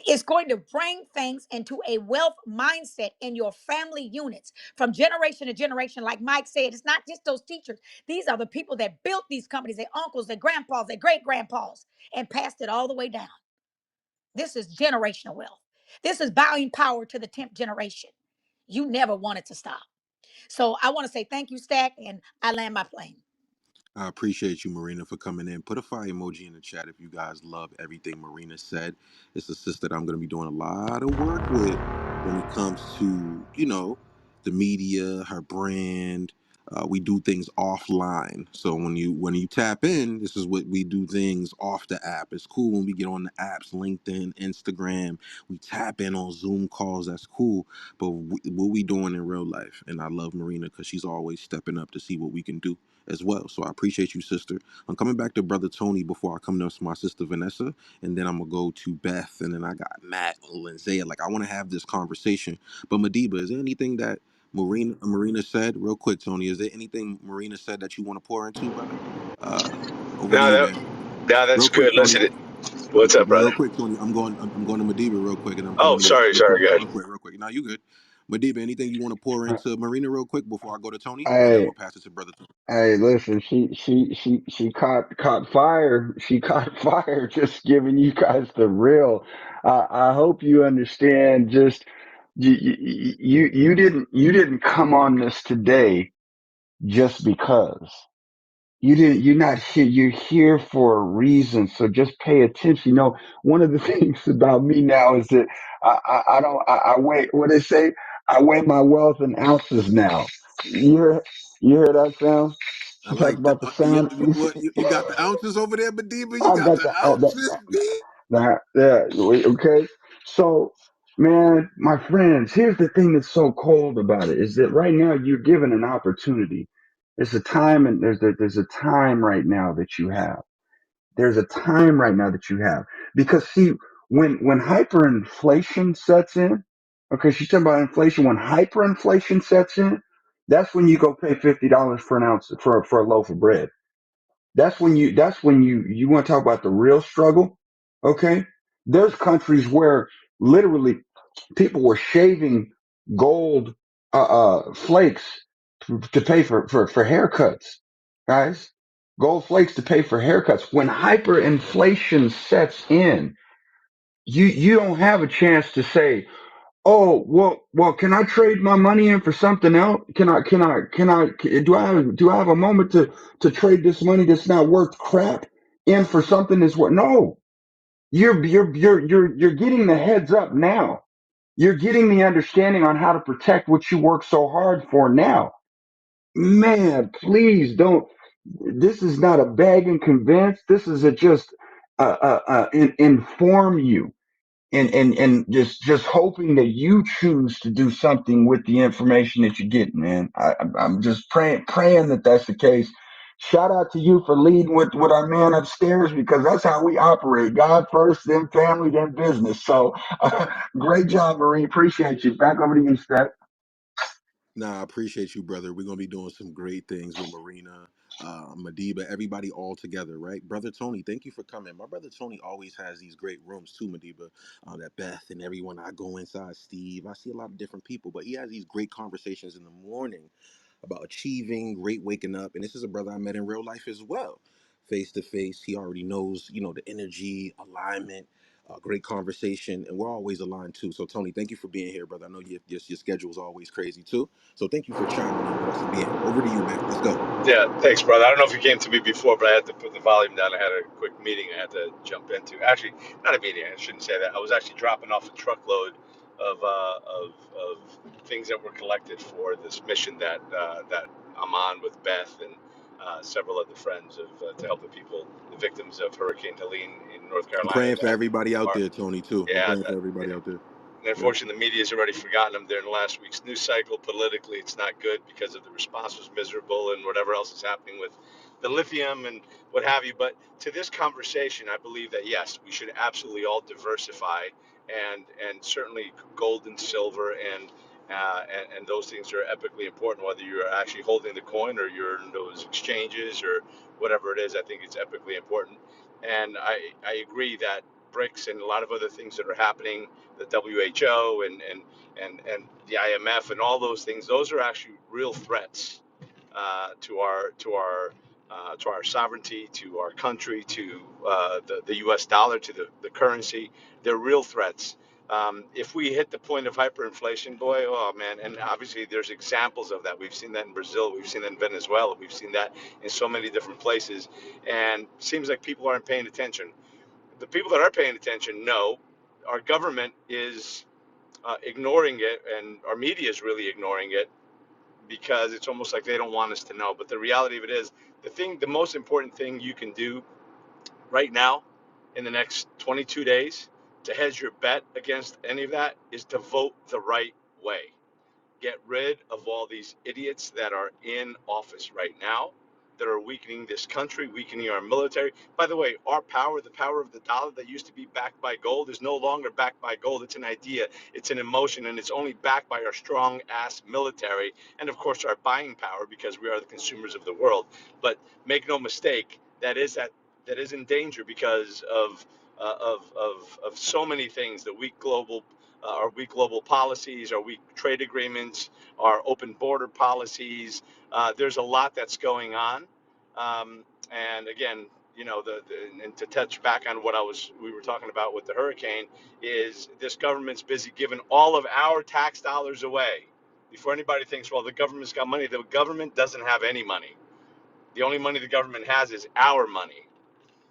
Speaker 6: it's going to bring things into a wealth mindset in your family units from generation to generation. Like Mike said, it's not just those teachers. These are the people that built these companies, their uncles, their grandpas, their great grandpas, and passed it all the way down. This is generational wealth. This is buying power to the 10th generation. You never want it to stop. So I want to say thank you, Stack, and I land my plane.
Speaker 7: I appreciate you, Marina, for coming in. Put a fire emoji in the chat if you guys love everything Marina said. It's a sister that I'm going to be doing a lot of work with when it comes to, the media, her brand. We do things offline. So when you tap in, this is what we do things off the app. It's cool when we get on the apps, LinkedIn, Instagram. We tap in on Zoom calls. That's cool. But what we doing in real life? And I love Marina because she's always stepping up to see what we can do as well. So I appreciate you, sister. I'm coming back to Brother Tony before I come to my sister Vanessa, and then I'm gonna go to Beth, and then I got Matt, Lindsay. Like, I want to have this conversation. But Madiba, is there anything that Marina said, real quick, Tony? Is there anything Marina said that you want to pour into, brother? Uh, over to
Speaker 4: No,
Speaker 7: you, man.
Speaker 4: that's
Speaker 7: Real quick,
Speaker 4: good.
Speaker 7: Tony.
Speaker 4: Listen, what's up, brother?
Speaker 7: Real quick, Tony. I'm going to Madiba real quick, and I'm
Speaker 4: Oh,
Speaker 7: coming to
Speaker 4: sorry,
Speaker 7: you real
Speaker 4: sorry,
Speaker 7: quick,
Speaker 4: guys.
Speaker 7: real quick. Now you good. Madiba, anything you want to pour into Marina real quick before I go to Tony, and then I'm
Speaker 5: Hey,
Speaker 7: gonna pass it to Brother Tony.
Speaker 5: hey, listen, she caught fire. She caught fire just giving you guys the real. I hope you understand just you didn't come on this today just because. You're not here. You're here for a reason. So just pay attention. One of the things about me now is that I don't, I weigh, what they say, I weigh my wealth in ounces now. You hear, you hear that sound?
Speaker 7: I
Speaker 5: She talked
Speaker 7: like that.
Speaker 5: about the
Speaker 7: You,
Speaker 5: sound.
Speaker 7: you, what, you got the ounces over there, Madiba? You
Speaker 5: I
Speaker 7: got
Speaker 5: got
Speaker 7: the ounces, B?
Speaker 5: okay. So, man, my friends, here's the thing that's so cold about it is that right now you're given an opportunity. There's a time and there's a time right now that you have. There's a time right now that you have because see, when hyperinflation sets in, Okay, she's talking about inflation. When hyperinflation sets in, that's when you go pay $50 for an ounce for a loaf of bread. That's when you want to talk about the real struggle. Okay, there's countries where literally people were shaving gold flakes to pay for haircuts, guys. Gold flakes to pay for haircuts. When hyperinflation sets in, you don't have a chance to say, oh, well, can I trade my money in for something else? Do I have a moment to trade this money that's not worth crap in for something that's worth? No, you're getting the heads up now. You're getting the understanding on how to protect what you work so hard for now. Man, please don't. This is not a bag and convince. This is a just inform you and just hoping that you choose to do something with the information that you get, man. I'm just praying that that's the case. Shout out to you for leading with our man upstairs because that's how we operate. God first, then family, then business. So great job, Marie. Appreciate you. Back over to you, Steph.
Speaker 7: Nah, I appreciate you, brother. We're gonna be doing some great things with Marina, Madiba, everybody all together, right? Brother Tony, thank you for coming. My brother Tony always has these great rooms too, Madiba. That Beth and everyone. I go inside, Steve. I see a lot of different people, but he has these great conversations in the morning about achieving, great waking up. And this is a brother I met in real life as well, face to face. He already knows, the energy, alignment, great conversation, and we're always aligned too. So Tony, thank you for being here, brother. I know your schedule is always crazy too. So thank you for chiming in with us and being here. Over to you, man. Let's go.
Speaker 4: Yeah, thanks, brother. I don't know if you came to me before, but I had to put the volume down. I had a quick meeting I had to jump into. Actually, not a meeting. I shouldn't say that. I was actually dropping off a truckload of things that were collected for this mission that I'm on with Beth and several other friends to help the people, the victims of Hurricane Helene in North
Speaker 7: I'm
Speaker 4: Carolina
Speaker 7: praying for
Speaker 4: that
Speaker 7: everybody out
Speaker 4: are
Speaker 7: there, Tony, too. I'm
Speaker 4: yeah
Speaker 7: praying for
Speaker 4: that.
Speaker 7: everybody out there.
Speaker 4: And
Speaker 7: Yep.
Speaker 4: unfortunately, the media's already forgotten them. They're in last week's news cycle. Politically, it's not good because of the response was miserable and whatever else is happening with the lithium and what have you. But to this conversation, I believe that yes, we should absolutely all diversify and certainly gold and silver and those things are epically important. Whether you're actually holding the coin or you're in those exchanges or whatever it is, I think it's epically important. And I agree that BRICS and a lot of other things that are happening, the WHO and the IMF and all those things, those are actually real threats to our sovereignty, to our country, to the U.S. dollar, to the currency. They're real threats. If we hit the point of hyperinflation, boy, oh man, and obviously there's examples of that. We've seen that in Brazil, we've seen that in Venezuela, we've seen that in so many different places, and it seems like people aren't paying attention. The people that are paying attention know our government is ignoring it, and our media is really ignoring it because it's almost like they don't want us to know. But the reality of it is, the most important thing you can do right now in the next 22 days to hedge your bet against any of that is to vote the right way. Get rid of all these idiots that are in office right now that are weakening this country, weakening our military. By the way, our power, the power of the dollar that used to be backed by gold, is no longer backed by gold. It's an idea, it's an emotion, and it's only backed by our strong ass military and, of course, our buying power because we are the consumers of the world. But make no mistake, that is in danger because of so many things, the weak global our weak global policies, our weak trade agreements, our open border policies. There's a lot that's going on. And again, and to touch back on what we were talking about with the hurricane, is this government's busy giving all of our tax dollars away. Before anybody thinks, well, the government's got money, the government doesn't have any money. The only money the government has is our money.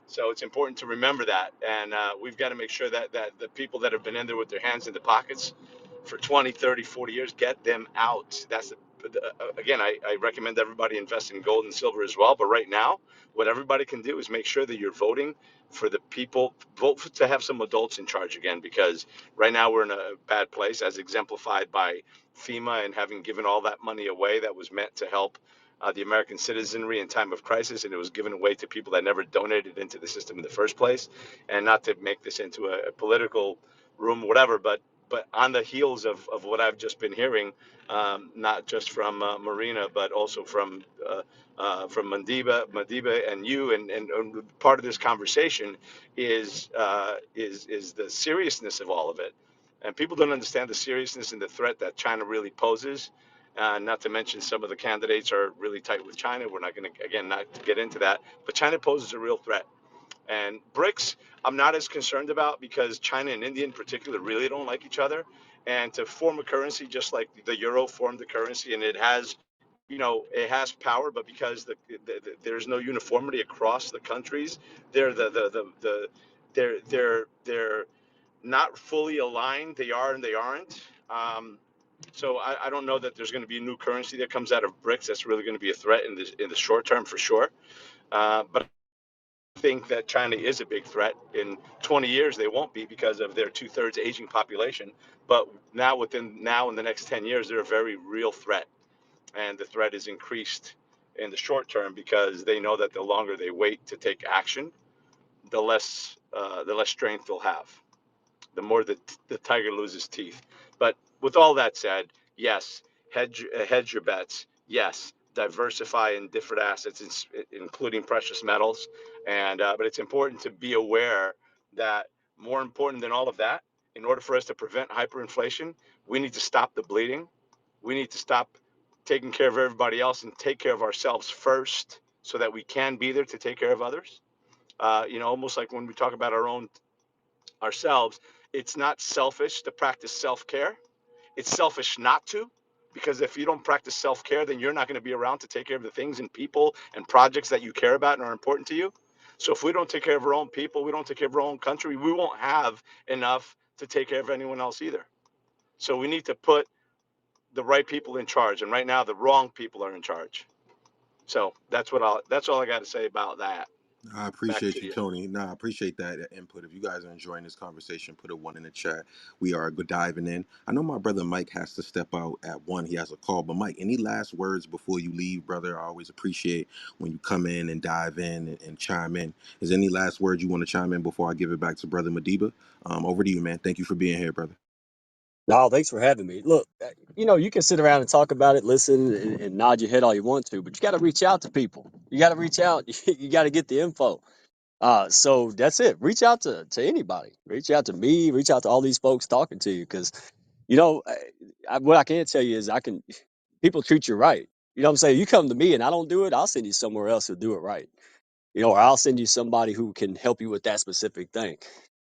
Speaker 4: So it's important to remember that, and we've got to make sure that the people that have been in there with their hands in the pockets for 20, 30, 40 years, get them out. Again, I recommend everybody invest in gold and silver as well. But right now, what everybody can do is make sure that you're voting for the people, to have some adults in charge again, because right now we're in a bad place, as exemplified by FEMA and having given all that money away that was meant to help the American citizenry in time of crisis, and it was given away to people that never donated into the system in the first place. And not to make this into a political room, whatever, but but on the heels of what I've just been hearing, not just from Marina, but also from Mandiba, and you, and part of this conversation is the seriousness of all of it, and people don't understand the seriousness and the threat that China really poses. Not to mention some of the candidates are really tight with China. We're not going to, again, not to get into that, but China poses a real threat. And BRICS, I'm not as concerned about because China and India in particular really don't like each other. And to form a currency, just like the euro formed the currency, and it has, it has power, but because there's no uniformity across the countries, they're they're not fully aligned. They are and they aren't. So I don't know that there's going to be a new currency that comes out of BRICS that's really going to be a threat in the short term for sure. But think that China is a big threat. In 20 years, they won't be because of their two-thirds aging population. But now in the next 10 years, they're a very real threat, and the threat is increased in the short term because they know that the longer they wait to take action, the less strength they'll have, the more the tiger loses teeth. But with all that said, yes, hedge your bets. Yes, diversify in different assets, including precious metals. And but it's important to be aware that more important than all of that, in order for us to prevent hyperinflation, we need to stop the bleeding. We need to stop taking care of everybody else and take care of ourselves first, so that we can be there to take care of others. Almost like when we talk about ourselves, it's not selfish to practice self-care. It's selfish not to, because if you don't practice self-care, then you're not going to be around to take care of the things and people and projects that you care about and are important to you. So if we don't take care of our own people, we don't take care of our own country, we won't have enough to take care of anyone else either. So we need to put the right people in charge, and right now the wrong people are in charge. So that's all I got to say about that.
Speaker 7: I
Speaker 4: Back
Speaker 7: appreciate
Speaker 4: to
Speaker 7: you,
Speaker 4: you.
Speaker 7: Tony. I appreciate that input. If you guys are enjoying this conversation, put a one in the chat. We are good diving in. I know my brother Mike has to step out at one. He has a call. But Mike, any last words before you leave, brother? I always appreciate when you come in and dive in and chime in. Is there any last words you want to chime in before I give it back to brother Madiba? Over to you, man. Thank you for being here, brother.
Speaker 2: No, thanks for having me. Look, you can sit around and talk about it, listen, and nod your head all you want to, but you got to reach out to people. You got to reach out. You got to get the info. So that's it. Reach out to anybody. Reach out to me. Reach out to all these folks talking to you, because you know, what I can tell you is people treat you right. You know what I'm saying? You come to me and I don't do it, I'll send you somewhere else who'll do it right. Or I'll send you somebody who can help you with that specific thing.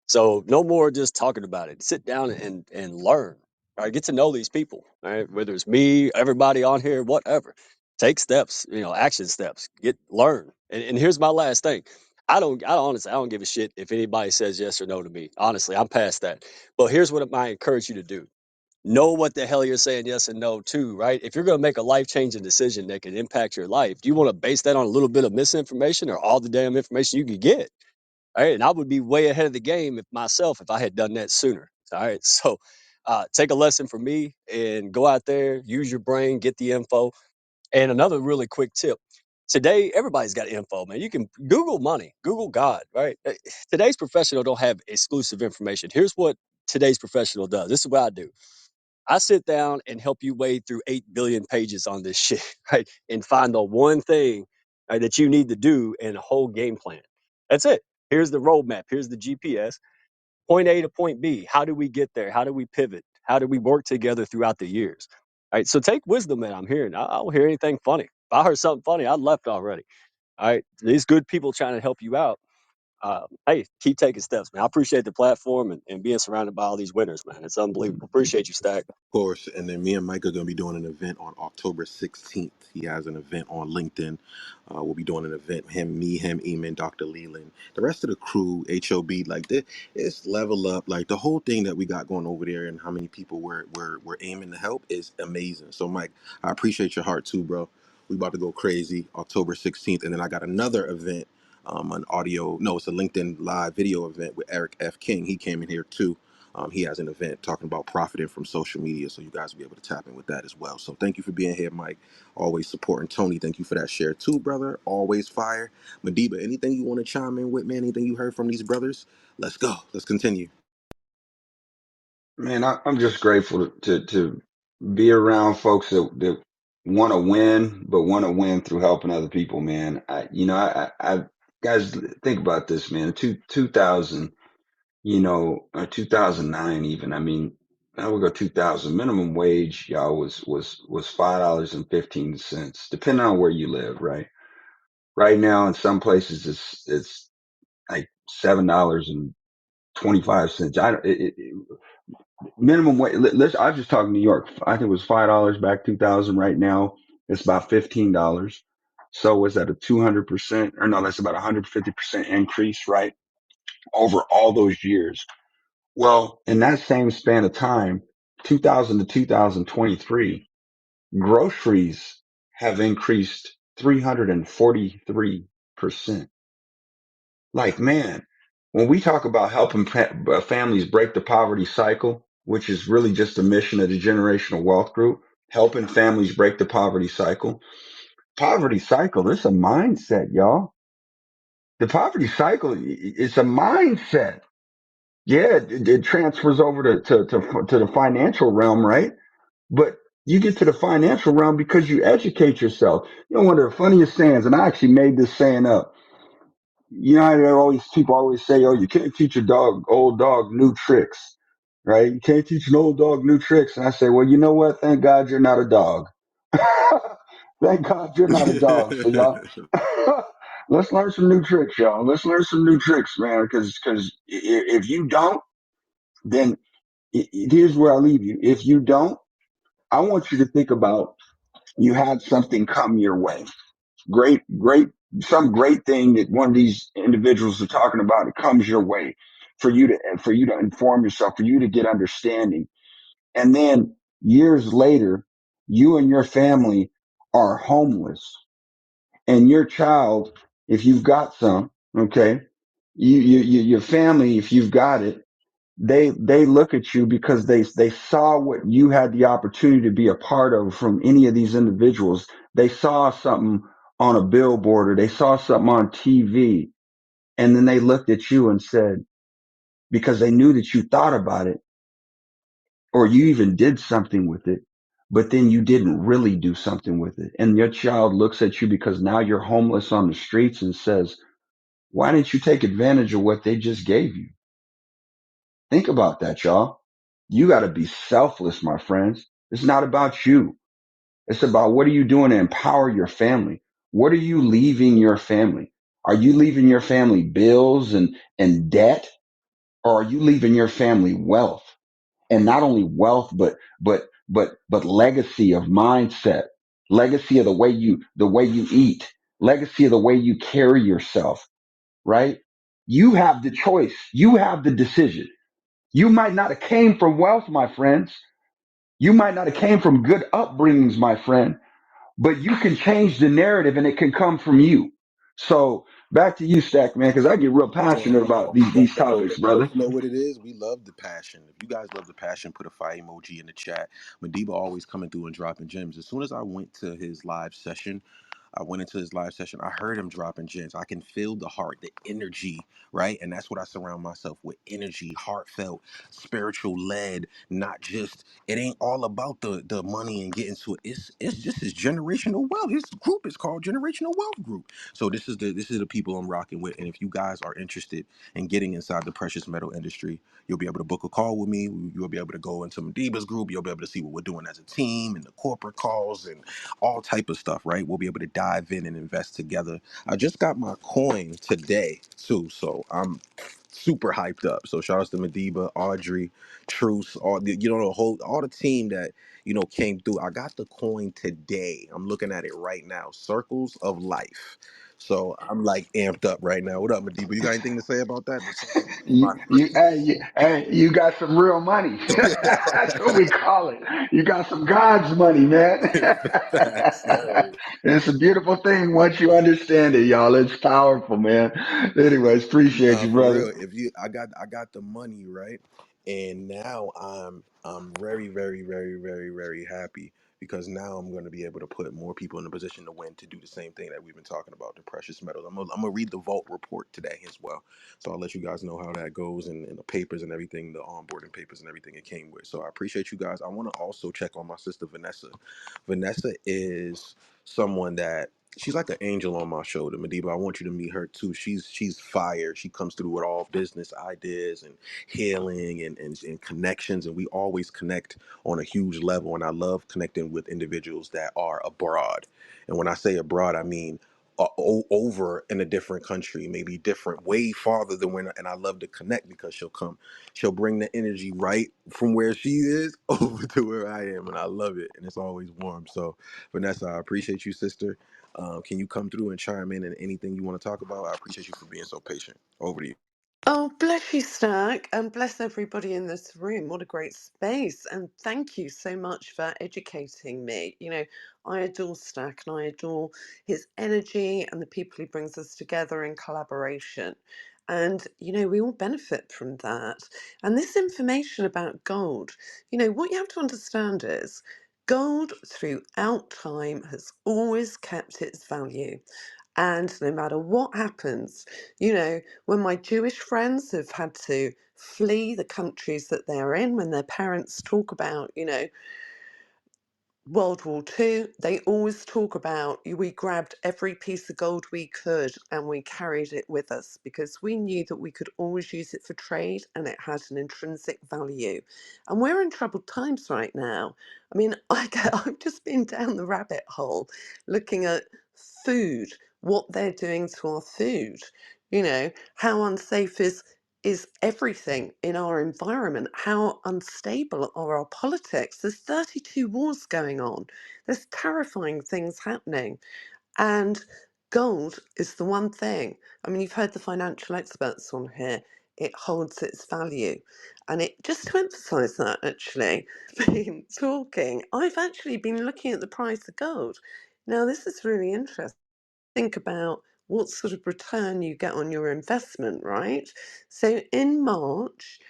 Speaker 2: So no more just talking about it. Sit down and learn. All right, get to know these people. All right, whether it's me, everybody on here, whatever. Take steps, action steps. Learn. And here's my last thing. I don't give a shit if anybody says yes or no to me. Honestly, I'm past that. But here's what I encourage you to do. Know what the hell you're saying yes and no to, right? If you're going to make a life changing decision that can impact your life, do you want to base that on a little bit of misinformation or all the damn information you could get? All right. And I would be way ahead of the game if I had done that sooner. All right. So take a lesson from me and go out there, use your brain, get the info. And another really quick tip. Today, everybody's got info, man. You can Google money, Google God, right? Today's professional don't have exclusive information. Here's what today's professional does. This is what I do. I sit down and help you wade through 8 billion pages on this shit, right? And find the one thing, right, that you need to do in a whole game plan. That's it. Here's the roadmap. Here's the GPS. Point A to point B. How do we get there? How do we pivot? How do we work together throughout the years? All right. So take wisdom that I'm hearing. I don't hear anything funny. If I heard something funny, I left already. All right. These good people trying to help you out. Hey, keep taking steps, man. I appreciate the platform and being surrounded by all these winners, man. It's unbelievable. Appreciate you, Stack.
Speaker 7: Course, and then me and Mike are going to be doing an event on October 16th. He has an event on LinkedIn. We'll be doing an event, him, Eamon, Dr. Leland, the rest of the crew, HOB, like it's level up. Like the whole thing that we got going over there and how many people we're aiming to help is amazing. So Mike, I appreciate your heart too, bro. We about to go crazy October 16th. And then I got another event, an audio, no, it's a LinkedIn live video event with Eric F. King. He came in here too. He has an event talking about profiting from social media, so you guys will be able to tap in with that as well. So thank you for being here, Mike. Always supporting Tony. Thank you for that share too, brother. Always fire. Madiba, anything you want to chime in with, man? Anything you heard from these brothers? Let's go. Let's continue.
Speaker 5: Man, I'm just grateful to be around folks that want to win, but want to win through helping other people, man. I guys think about this, man. 2000, 2009 even. I mean, I would go 2000 minimum wage, y'all was $5.15, depending on where you live, right? Right now, in some places, it's like $7.25. Minimum wage. I was just talking New York. I think it was $5 back 2000. Right now, it's about $15. So was that a 200%, or no? That's about 150% increase, right? Over all those years. Well, in that same span of time, 2000 to 2023, groceries have increased 343%. Like, man, when we talk about helping families break the poverty cycle, which is really just the mission of the generational wealth group, helping families break the poverty cycle, it's a mindset, y'all. The poverty cycle, it's a mindset. Yeah, it transfers over to the financial realm, right? But you get to the financial realm because you educate yourself. One of the funniest sayings, and I actually made this saying up. People always say, "Oh, you can't teach a old dog, new tricks, right? You can't teach an old dog new tricks." And I say, "Well, you know what? Thank God you're not a dog. Thank God you're not a dog." So y'all, let's learn some new tricks, y'all. Let's learn some new tricks, man. Because if you don't, then here's where I leave you. If you don't, I want you to think about you had something come your way. Great, some great thing that one of these individuals are talking about. It comes your way for you to inform yourself, for you to get understanding. And then years later, you and your family are homeless, and your child, if you've got some, okay, your family, if you've got it, they look at you because they saw what you had the opportunity to be a part of from any of these individuals. They saw something on a billboard, or they saw something on TV, and then they looked at you and said, because they knew that you thought about it, or you even did something with it, but then you didn't really do something with it. And your child looks at you because now you're homeless on the streets and says, why didn't you take advantage of what they just gave you? Think about that, y'all. You got to be selfless, my friends. It's not about you. It's about, what are you doing to empower your family? What are you leaving your family? Are you leaving your family bills and debt? Or are you leaving your family wealth? And not only wealth, but legacy of mindset, legacy of the way you eat, legacy of the way you carry yourself, right? You have the choice. You have the decision. You might not have came from wealth, my friends. You might not have came from good upbringings, my friend, but you can change the narrative, and it can come from you. So back to you, Stack, man, because I get real passionate about these topics, brother.
Speaker 7: You know what it is? We love the passion. If you guys love the passion, put a fire emoji in the chat. Madiba always coming through and dropping gems. As soon as I went to his live session, I went into his live session. I heard him dropping gems. I can feel the heart, the energy, right? And that's what I surround myself with: energy, heartfelt, spiritual led, not just, it ain't all about the money and getting to it. It's just his generational wealth. His group is called Generational Wealth Group. So this is the people I'm rocking with. And if you guys are interested in getting inside the precious metal industry, you'll be able to book a call with me. You'll be able to go into Madiba's group. You'll be able to see what we're doing as a team and the corporate calls and all type of stuff, right? We'll be able to dive in and invest together. I just got my coin today too, so I'm super hyped up. So shout outs to Madiba, Audrey, Truce, all the, the whole, all the team that came through. I got the coin today. I'm looking at it right now. Circles of Life. So I'm like amped up right now. What up, Madiba? You got anything to say about that? The Circles of Life, my first coin.
Speaker 5: You got some real money. That's what we call it. You got some God's money, man.
Speaker 7: Facts, sir.
Speaker 5: It's a beautiful thing once you understand it, y'all. It's powerful, man. Anyways, appreciate
Speaker 7: Nah,
Speaker 5: you,
Speaker 7: for
Speaker 5: brother.
Speaker 7: real. If you, I got the money, right, and now I'm very, very, very, very, very happy because now I'm going to be able to put more people in a position to win to do the same thing that we've been talking about, the precious metals. I'm gonna read the vault report today as well, so I'll let you guys know how that goes, and the papers and everything, the onboarding papers and everything it came with. So I appreciate you guys. I want to also check on my sister Vanessa. Vanessa is someone that, she's like an angel on my shoulder, Madiba. I want you to meet her too. She's fire. She comes through with all business ideas and healing and connections, and we always connect on a huge level. And I love connecting with individuals that are abroad. And when I say abroad, I mean over in a different country, maybe different, way farther than when. And I love to connect because she'll bring the energy right from where she is over to where I am, and I love it. And it's always warm. So, Vanessa, I appreciate you, sister. Can you come through and chime in and anything you want to talk about? I appreciate you for being so patient. Over to you.
Speaker 8: Oh, bless you, Stack, and bless everybody in this room. What a great space. And thank you so much for educating me. I adore Stack and I adore his energy and the people he brings us together in collaboration. And, we all benefit from that. And this information about gold, what you have to understand is gold throughout time has always kept its value. And no matter what happens, when my Jewish friends have had to flee the countries that they're in, when their parents talk about, World War Two, they always talk about we grabbed every piece of gold we could and we carried it with us because we knew that we could always use it for trade and it had an intrinsic value. And we're in troubled times right now. I mean, I've just been down the rabbit hole looking at food, what they're doing to our food, how unsafe is everything in our environment? How unstable are our politics? There's 32 wars going on. There's terrifying things happening. And gold is the one thing. I mean, you've heard the financial experts on here. It holds its value. And it just to emphasize that actually, been talking, I've actually been looking at the price of gold. Now, this is really interesting. Think about what sort of return you get on your investment, right? So in March,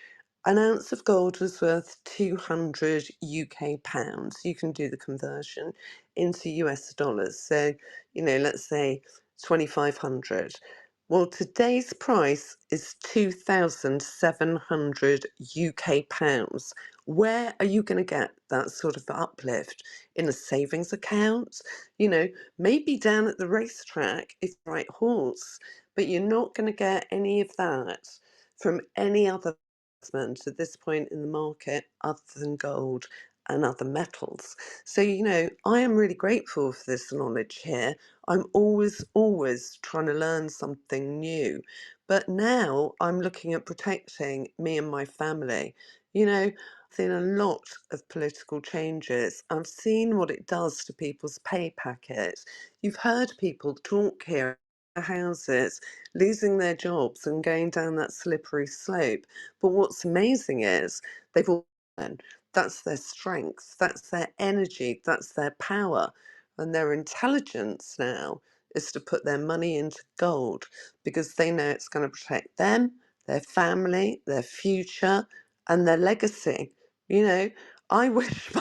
Speaker 8: an ounce of gold was worth 200 UK pounds. You can do the conversion into US dollars. So, let's say 2,500. Well, today's price is 2,700 UK pounds. Where are you going to get that sort of uplift? In a savings account? Maybe down at the racetrack if the right horse, but you're not going to get any of that from any other investment at this point in the market other than gold and other metals. So, I am really grateful for this knowledge here. I'm always trying to learn something new. But now I'm looking at protecting me and my family. I've seen a lot of political changes. I've seen what it does to people's pay packet. You've heard people talk here houses, losing their jobs and going down that slippery slope. But what's amazing is they've all learned that's their strength, that's their energy, that's their power, and their intelligence now is to put their money into gold because they know it's going to protect them, their family, their future, and their legacy. I wish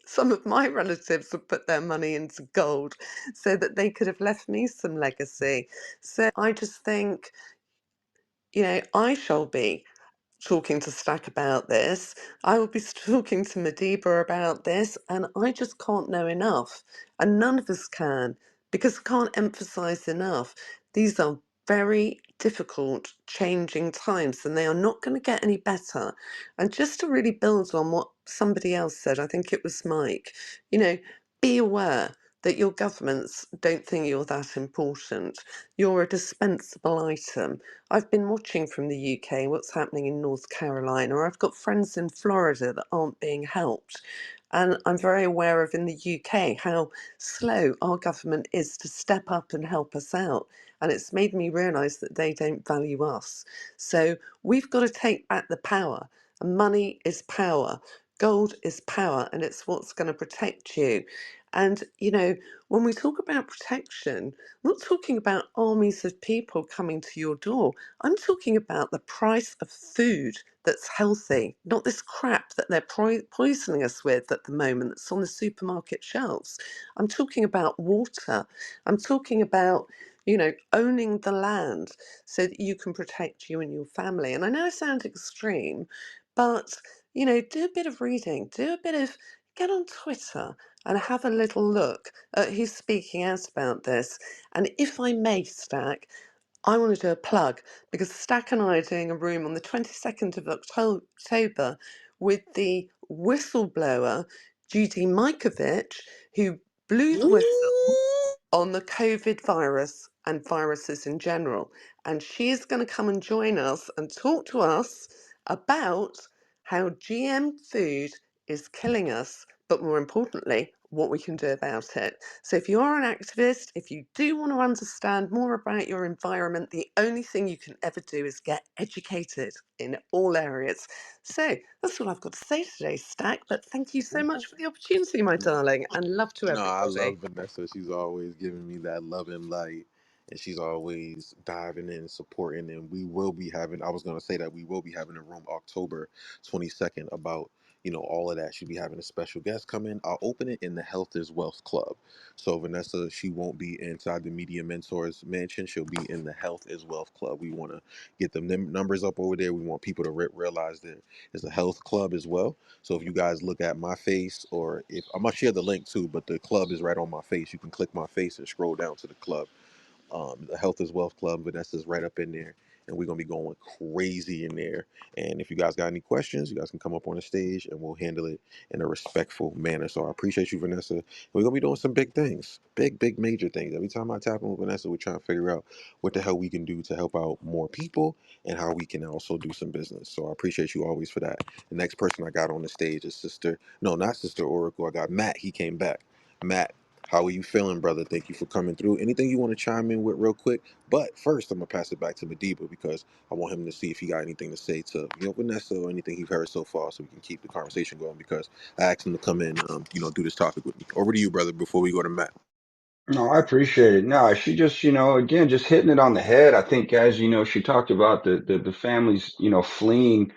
Speaker 8: some of my relatives would put their money into gold so that they could have left me some legacy. So I just think, I shall be talking to Stack about this. I will be talking to Madiba about this, and I just can't know enough. And none of us can, because I can't emphasize enough. These are very difficult, changing times, and they are not going to get any better. And just to really build on what somebody else said, I think it was Mike, be aware that your governments don't think you're that important. You're a dispensable item. I've been watching from the UK what's happening in North Carolina. I've got friends in Florida that aren't being helped. And I'm very aware of in the UK how slow our government is to step up and help us out. And it's made me realise that they don't value us. So we've got to take back the power. And money is power. Gold is power, and it's what's going to protect you. And, when we talk about protection, I'm not talking about armies of people coming to your door. I'm talking about the price of food that's healthy, not this crap that they're poisoning us with at the moment that's on the supermarket shelves. I'm talking about water. I'm talking about, owning the land so that you can protect you and your family. And I know I sound extreme, but, do a bit of reading, get on Twitter and have a little look at who's speaking out about this. And if I may, Stack, I want to do a plug because Stack and I are doing a room on the 22nd of October with the whistleblower Judy Mikovich, who blew the whistle on the COVID virus and viruses in general. And she is going to come and join us and talk to us about how GM food is killing us, but more importantly, what we can do about it. So if you are an activist, if you do want to understand more about your environment, the only thing you can ever do is get educated in all areas. So that's all I've got to say today, Stack. But thank you so much for the opportunity, my darling, and love to
Speaker 7: No, I
Speaker 8: everybody.
Speaker 7: love Vanessa. She's always giving me that love and light, and she's always diving in, supporting. And we will be having. I was going to say that we will be having a room October 22nd about all of that. She'll be having a special guest come in. I'll open it in the Health is Wealth Club. So Vanessa, she won't be inside the Media Mentors Mansion. She'll be in the Health is Wealth Club. We want to get the numbers up over there. We want people to realize that it's a health club as well. So if you guys look at my face, or if I'm gonna share the link too, but the club is right on my face. You can click my face and scroll down to the club. The Health is Wealth Club. Vanessa's right up in there, and we're gonna be going crazy in there. And if you guys got any questions, you guys can come up on the stage, and we'll handle it in a respectful manner. So I appreciate you, Vanessa. We're gonna be doing some big things, big, major things. Every time I tap in with Vanessa, we're trying to figure out what the hell we can do to help out more people and how we can also do some business. So I appreciate you always for that. The next person I got on the stage is not Sister Oracle. I got Matt. He came back. Matt, how are you feeling, brother? Thank you for coming through. Anything you want to chime in with real quick? But first, I'm gonna pass it back to Madiba because I want him to see if he got anything to say to Vanessa or anything he's heard so far, so we can keep the conversation going. Because I asked him to come in, do this topic with me. Over to you, brother. Before we go to Matt.
Speaker 5: No, I appreciate it. No, she just, again, just hitting it on the head. I think, as she talked about the families, fleeing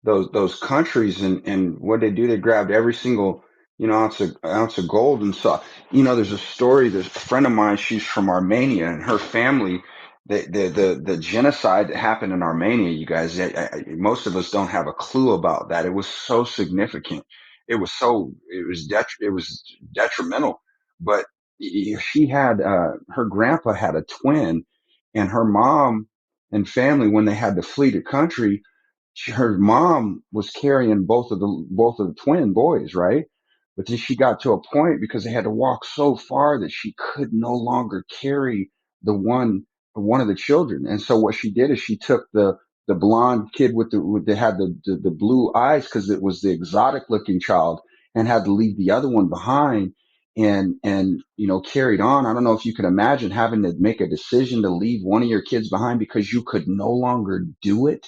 Speaker 5: those countries, and what they do, they grabbed every single ounce of gold. And so there's a story, there's a friend of mine, she's from Armenia, and her family, the genocide that happened in Armenia, you guys, most of us don't have a clue about that. It was so significant. It was detrimental. But she had her grandpa had a twin, and her mom and family, when they had to flee the country, her mom was carrying both of the twin boys, right? But then she got to a point, because they had to walk so far, that she could no longer carry the one of the children. And so what she did is she took the blonde kid that had the blue eyes, because it was the exotic looking child, and had to leave the other one behind, and carried on. I don't know if you can imagine having to make a decision to leave one of your kids behind because you could no longer do it.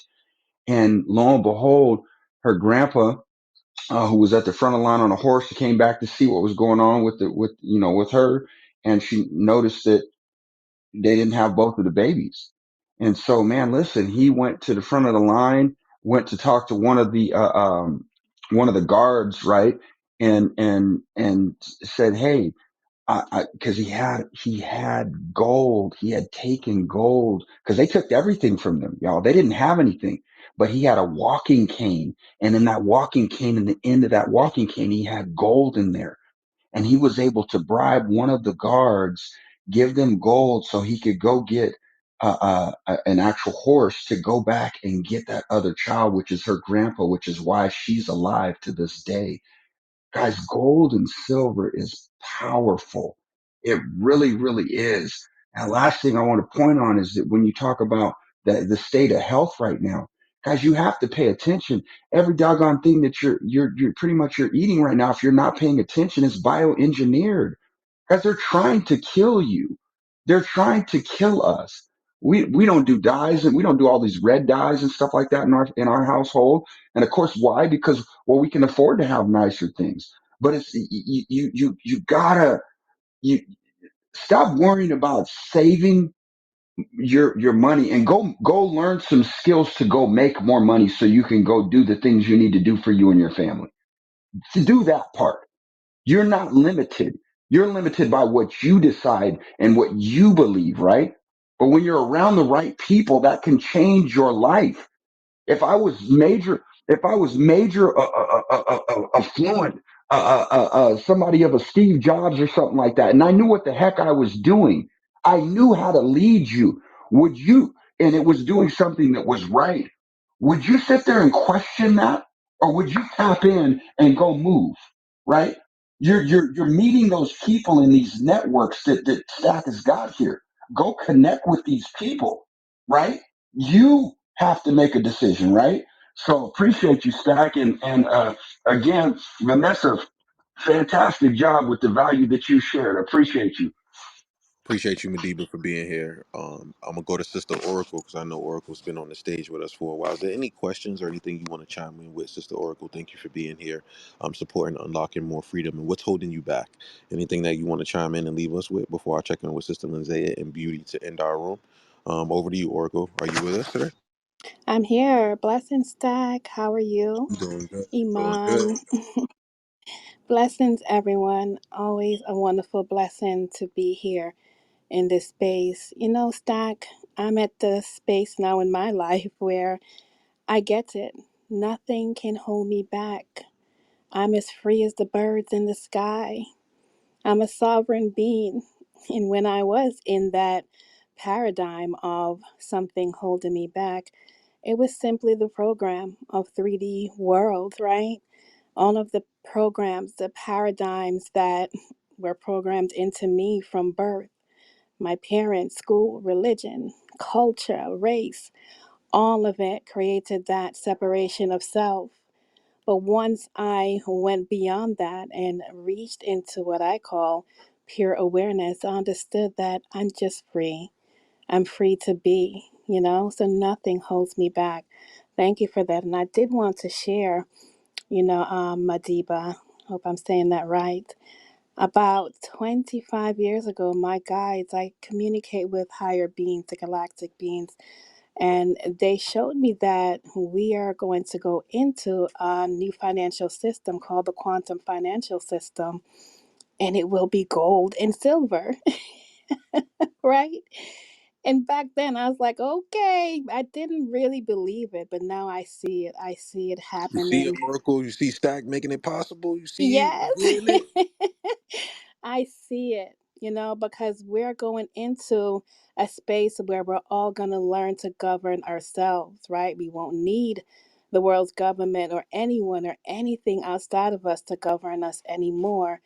Speaker 5: And lo and behold, her grandpa, who was at the front of the line on a horse, came back to see what was going on with her, and she noticed that they didn't have both of the babies. And so, man, listen, he went to the front of the line, went to talk to one of the guards, right, and said, "Hey." Because he had gold. He had taken gold, because they took everything from them, y'all. They didn't have anything, but he had a walking cane, and in that walking cane, in the end of that walking cane, he had gold in there, and he was able to bribe one of the guards, give them gold, so he could go get an actual horse to go back and get that other child, which is her grandpa, which is why she's alive to this day. Guys, gold and silver is powerful. It really, really is. And last thing I want to point on is that when you talk about the state of health right now, guys, you have to pay attention. Every doggone thing that you're pretty much you're eating right now, if you're not paying attention, is bioengineered. Guys, they're trying to kill you. They're trying to kill us. We don't do dyes, and we don't do all these red dyes and stuff like that in our household. And of course, why? Because, well, we can afford to have nicer things. but it's you gotta you stop worrying about saving your money and go learn some skills to go make more money so you can go do the things you need to do for you and your family. To do that part, you're not limited. You're limited by what you decide and what you believe, right? But when you're around the right people, that can change your life. If I was major, if I was major affluent, somebody of a Steve Jobs or something like that, and I knew what the heck I was doing, I knew how to lead you. Would you? And it was doing something that was right. Would you sit there and question that, or would you tap in and go move? Right? You're meeting those people in these networks that Stack has got here. Go connect with these people, right? You have to make a decision, right? So appreciate you, Stack, and again, Vanessa, fantastic job with the value that you shared. Appreciate you.
Speaker 7: Appreciate you, Madiba, for being here. I'm gonna go to Sister Oracle because I know Oracle's been on the stage with us for a while. Is there any questions or anything you want to chime in with, Sister Oracle? Thank you for being here. Supporting unlocking more freedom and what's holding you back. Anything that you want to chime in and leave us with before I check in with Sister Lindsay and Beauty to end our room. Over to you, Oracle. Are you with us today?
Speaker 9: I'm here. Blessings, Stack. How are you?
Speaker 7: Doing good. Doing good.
Speaker 9: Iman. Blessings, everyone. Always a wonderful blessing to be here in this space. You know, Stack, I'm at the space now in my life where I get it. Nothing can hold me back. I'm as free as the birds in the sky. I'm a sovereign being. And when I was in that paradigm of something holding me back, it was simply the program of 3D world, right? All of the programs, the paradigms that were programmed into me from birth, my parents, school, religion, culture, race, all of it created that separation of self. But once I went beyond that and reached into what I call pure awareness, I understood that I'm just free. I'm free to be, so nothing holds me back. Thank you for that. And I did want to share, Madiba, hope I'm saying that right. About 25 years ago, my guides, I communicate with higher beings, the galactic beings, and they showed me that we are going to go into a new financial system called the quantum financial system, and it will be gold and silver, right? And back then I was like, okay, I didn't really believe it, but now I see it. I see it
Speaker 7: You see it,
Speaker 9: happening.
Speaker 7: Oracle. You see Stack making it possible. You see it.
Speaker 9: Yes.
Speaker 7: You hearing it.
Speaker 9: I see it, because we're going into a space where we're all going to learn to govern ourselves, right? We won't need the world's government or anyone or anything outside of us to govern us anymore.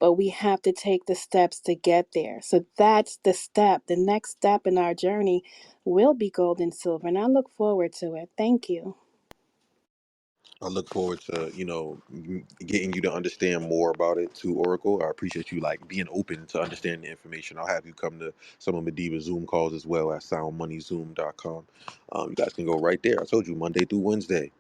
Speaker 9: But we have to take the steps to get there. So that's the step. The next step in our journey will be gold and silver. And I look forward to it. Thank you.
Speaker 7: I look forward to, getting you to understand more about it too, Oracle. I appreciate you like being open to understand the information. I'll have you come to some of Mediva's Zoom calls as well at soundmoneyzoom.com. You guys can go right there. I told you Monday through Wednesday.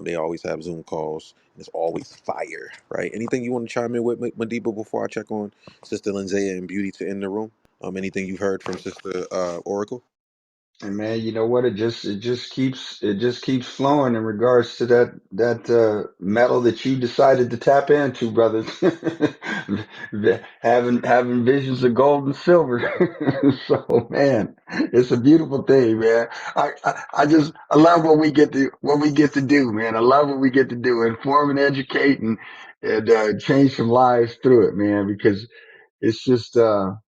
Speaker 7: They always have Zoom calls. And it's always fire, right? Anything you want to chime in with Mediva before I check on Sister Lindsay and Beauty to end the room? Anything you've heard from Sister Oracle?
Speaker 5: And man, you know what? It just keeps flowing in regards to that metal that you decided to tap into, brother. Having visions of gold and silver. So man, it's a beautiful thing, man. I love what we get to do, man. I love what we get to do, inform and educate and change some lives through it, man. Because it's just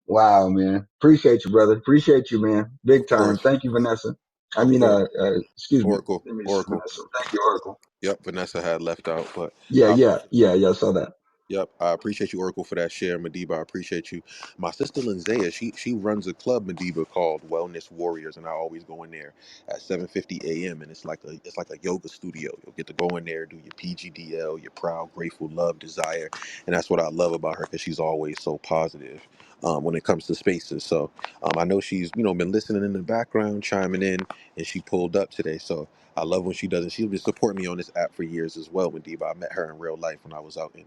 Speaker 5: wow, man. Appreciate you, brother. Appreciate you, man. Big
Speaker 7: Of
Speaker 5: time.
Speaker 7: course.
Speaker 5: Thank you, Vanessa. I
Speaker 7: Of
Speaker 5: mean,
Speaker 7: course.
Speaker 5: excuse me.
Speaker 7: Oracle.
Speaker 5: Let me see,
Speaker 7: Oracle.
Speaker 5: Vanessa. Thank you, Oracle.
Speaker 7: Yep, Vanessa had left out, but
Speaker 5: Yeah,
Speaker 7: I
Speaker 5: yeah,
Speaker 7: appreciate
Speaker 5: yeah, yeah. I saw that.
Speaker 7: Yep, I appreciate you, Oracle, for that share, Madiba. I appreciate you. My sister Linzea, she runs a club, Madiba, called Wellness Warriors, and I always go in there at 7:50 a.m. and it's like a yoga studio. You'll get to go in there, do your PGDL, your proud, grateful, love, desire, and that's what I love about her because she's always so positive when it comes to spaces. So I know she's been listening in the background, chiming in, and she pulled up today. So I love when she does it. She's been supporting me on this app for years as well, Madiba. I met her in real life when I was out in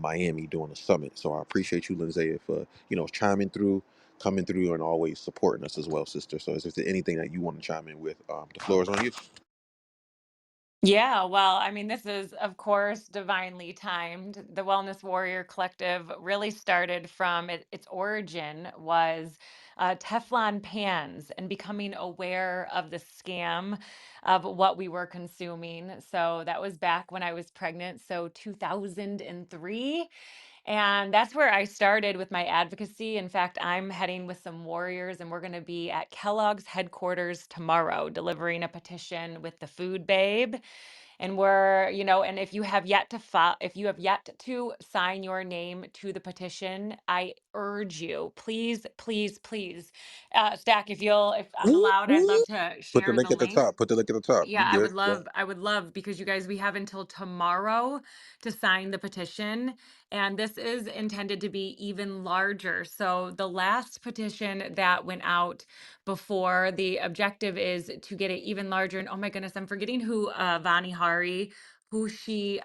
Speaker 7: Miami doing a summit. So I appreciate you, Lindsay, for chiming through, coming through, and always supporting us as well, sister. So is there anything that you want to chime in with? The floor is on you.
Speaker 10: Yeah, well, I mean, this is, of course, divinely timed. The Wellness Warrior Collective really started from its origin was Teflon pans and becoming aware of the scam of what we were consuming. So that was back when I was pregnant, so 2003. And that's where I started with my advocacy. In fact, I'm heading with some warriors, and we're going to be at Kellogg's headquarters tomorrow delivering a petition with the food babe. And and if you have yet to if you have yet to sign your name to the petition, I urge you, please, please, please, Stack, if I'm
Speaker 7: Whoop,
Speaker 10: allowed, I'd love
Speaker 7: whoop.
Speaker 10: to
Speaker 7: Put the
Speaker 10: share the
Speaker 7: link at the
Speaker 10: link.
Speaker 7: top. Put the link at the top. You
Speaker 10: Yeah,
Speaker 7: good? Yeah.
Speaker 10: I would love because you guys, we have until tomorrow to sign the petition. And this is intended to be even larger. So the last petition that went out before, the objective is to get it even larger. And oh my goodness, I'm forgetting who Vani Hari, who she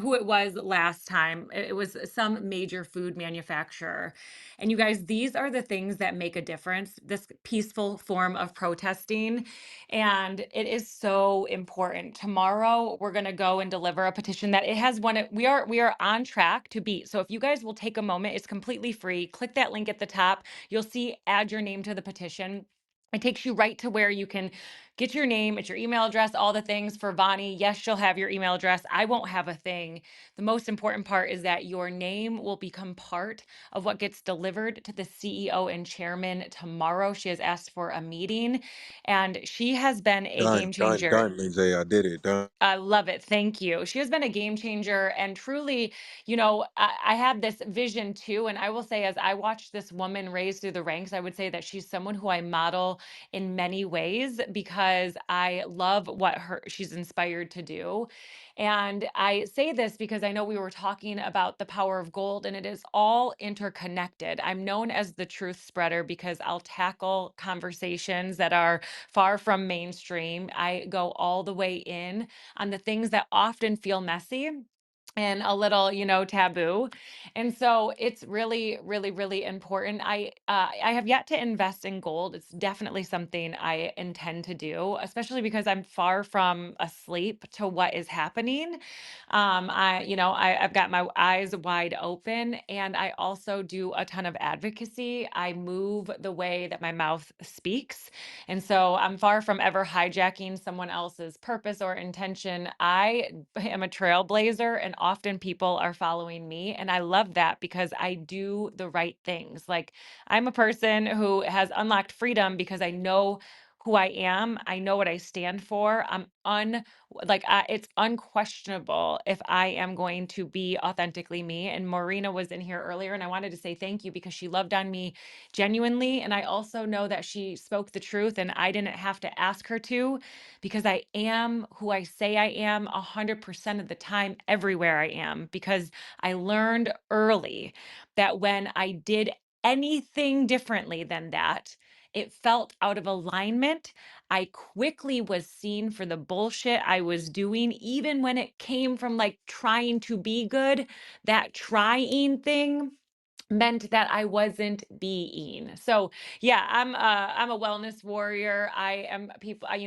Speaker 10: who it was last time. It was some major food manufacturer. And you guys, these are the things that make a difference. This peaceful form of protesting, and it is so important. Tomorrow, we're going to go and deliver a petition that it has we are on track to beat. So if you guys will take a moment, it's completely free. Click that link at the top. You'll see add your name to the petition. It takes you right to where you can get your name, it's your email address, all the things for Vani. Yes, she'll have your email address. I won't have a thing. The most important part is that your name will become part of what gets delivered to the CEO and chairman tomorrow. She has asked for a meeting, and she has been a
Speaker 7: Done,
Speaker 10: game
Speaker 7: done,
Speaker 10: changer.
Speaker 7: done, Lindsay. I did it. Done.
Speaker 10: I love it. Thank you. She has been a game changer, and truly, I have this vision too. And I will say, as I watch this woman raise through the ranks, I would say that she's someone who I model in many ways because I love what she's inspired to do. And I say this because I know we were talking about the power of gold, and it is all interconnected. I'm known as the truth spreader because I'll tackle conversations that are far from mainstream. I go all the way in on the things that often feel messy and a little, taboo. And so it's really, really, really important. I have yet to invest in gold. It's definitely something I intend to do, especially because I'm far from asleep to what is happening. I've got my eyes wide open, and I also do a ton of advocacy. I move the way that my mouth speaks. And so I'm far from ever hijacking someone else's purpose or intention. I am a trailblazer, and often people are following me. And I love that because I do the right things. Like, I'm a person who has unlocked freedom because I know who I am. I know what I stand for. It's unquestionable if I am going to be authentically me. And Marina was in here earlier, and I wanted to say thank you because she loved on me genuinely. And I also know that she spoke the truth, and I didn't have to ask her to, because I am who I say I am 100% of the time, everywhere I am, because I learned early that when I did anything differently than that, it felt out of alignment. I quickly was seen for the bullshit I was doing, even when it came from like trying to be good. That trying thing meant that I wasn't being. So yeah, I'm a wellness warrior. I am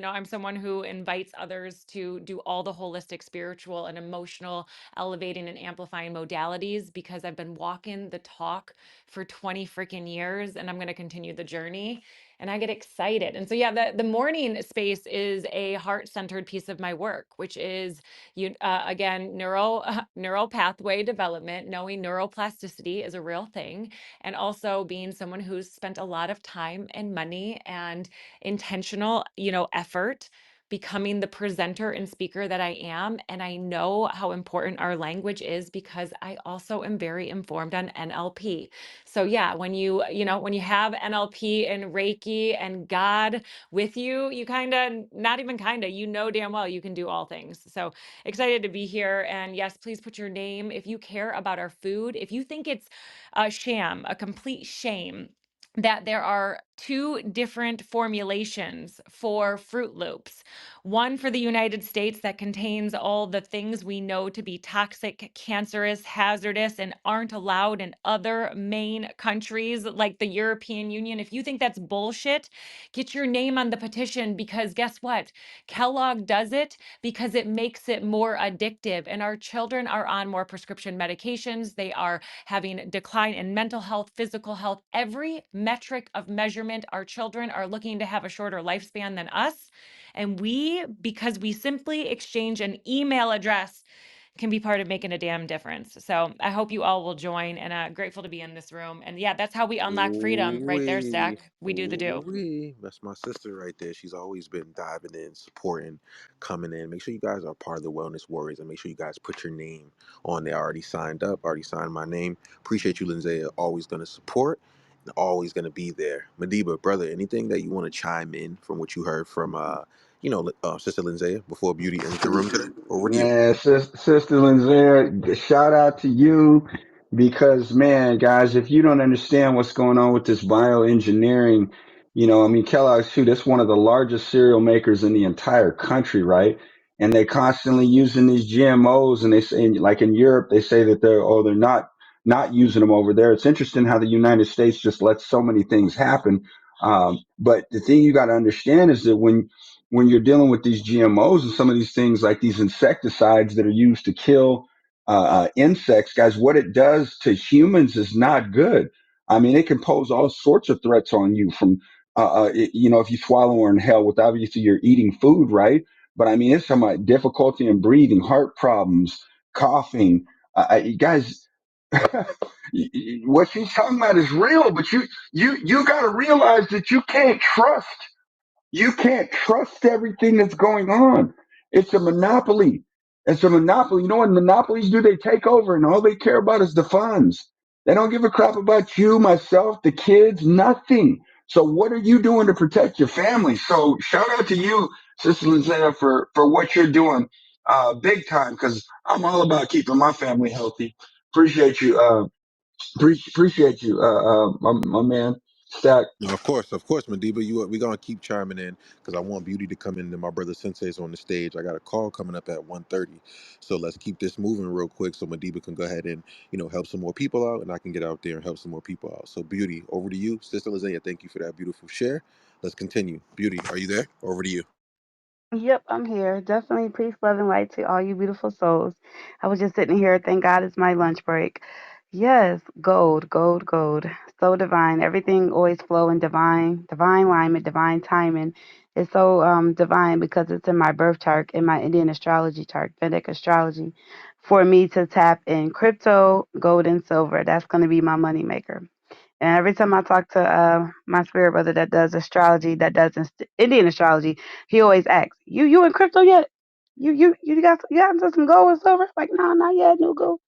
Speaker 10: I'm someone who invites others to do all the holistic, spiritual, and emotional, elevating and amplifying modalities because I've been walking the talk for 20 freaking years, and I'm going to continue the journey. And I get excited. And so, yeah, the morning space is a heart-centered piece of my work, which is again, neural pathway development, knowing neuroplasticity is a real thing, and also being someone who's spent a lot of time and money and intentional, effort becoming the presenter and speaker that I am. And I know how important our language is because I also am very informed on NLP. So yeah, when you have NLP and Reiki and God with you, you kind of, not even kind of, damn well you can do all things. So excited to be here. And yes, please put your name if you care about our food. If you think it's a sham, a complete shame, that there are two different formulations for Fruit Loops. One for the United States that contains all the things we know to be toxic, cancerous, hazardous, and aren't allowed in other main countries like the European Union. If you think that's bullshit, get your name on the petition, because guess what? Kellogg does it because it makes it more addictive. And our children are on more prescription medications. They are having decline in mental health, physical health, every metric of measurement. Our children are looking to have a shorter lifespan than us. And we, because we simply exchange an email address, can be part of making a damn difference. So I hope you all will join, and grateful to be in this room. And yeah, that's how we unlock freedom right there,
Speaker 7: Ooh-wee.
Speaker 10: Stack. We do the do.
Speaker 7: Ooh-wee. That's my sister right there. She's always been diving in, supporting, coming in. Make sure you guys are part of the Wellness Warriors, and make sure you guys put your name on there. I already signed up, already signed my name. Appreciate you, Lindsay. Always going to support and always going to be there. Madiba, brother, anything that you want to chime in from what you heard from, Sister Lindsay before Beauty entered the room today? Over to you.
Speaker 5: Man, Sister Lindsay, shout out to you because, man, guys, if you don't understand what's going on with this bioengineering, I mean, Kellogg's, shoot, it's one of the largest cereal makers in the entire country, right? And they constantly using these GMOs, and they say, like in Europe, they say that they're not using them over there. It's interesting how the United States just lets so many things happen. But the thing you got to understand is that when you're dealing with these GMOs and some of these things like these insecticides that are used to kill insects, guys, what it does to humans is not good. I mean, it can pose all sorts of threats on you from, if you swallow or inhale with obviously you're eating food, right? But I mean, it's some difficulty in breathing, heart problems, coughing. Guys, what she's talking about is real, but you got to realize that you can't trust everything that's going on. It's a monopoly. It's a monopoly. You know what monopolies do? They take over and all they care about is the funds. They don't give a crap about you, myself, the kids, nothing. So what are you doing to protect your family? So shout out to you, Sister Lizette, for what you're doing, big time, because I'm all about keeping my family healthy. Appreciate you, appreciate you, my man, Stack.
Speaker 7: No, of course, Madiba. We gonna keep chiming in because I want Beauty to come in. And my brother Sensei's on the stage. I got a call coming up at 1:30, so let's keep this moving real quick so Madiba can go ahead and help some more people out, and I can get out there and help some more people out. So Beauty, over to you, Sister Lizette. Thank you for that beautiful share. Let's continue. Beauty, are you there? Over to you.
Speaker 11: Yep, I'm here. Definitely peace, love, and light to all you beautiful souls. I was just sitting here. Thank God it's my lunch break. Yes, gold, gold, gold. So divine. Everything always flow in divine alignment, divine timing. It's so divine because it's in my birth chart, in my Indian astrology chart, Vedic astrology, for me to tap in crypto, gold, and silver. That's going to be my money maker. And every time I talk to my spirit brother that does astrology, that does Indian astrology, he always asks, "You in crypto yet? You got into some gold and silver?" Like, no, not yet, no gold.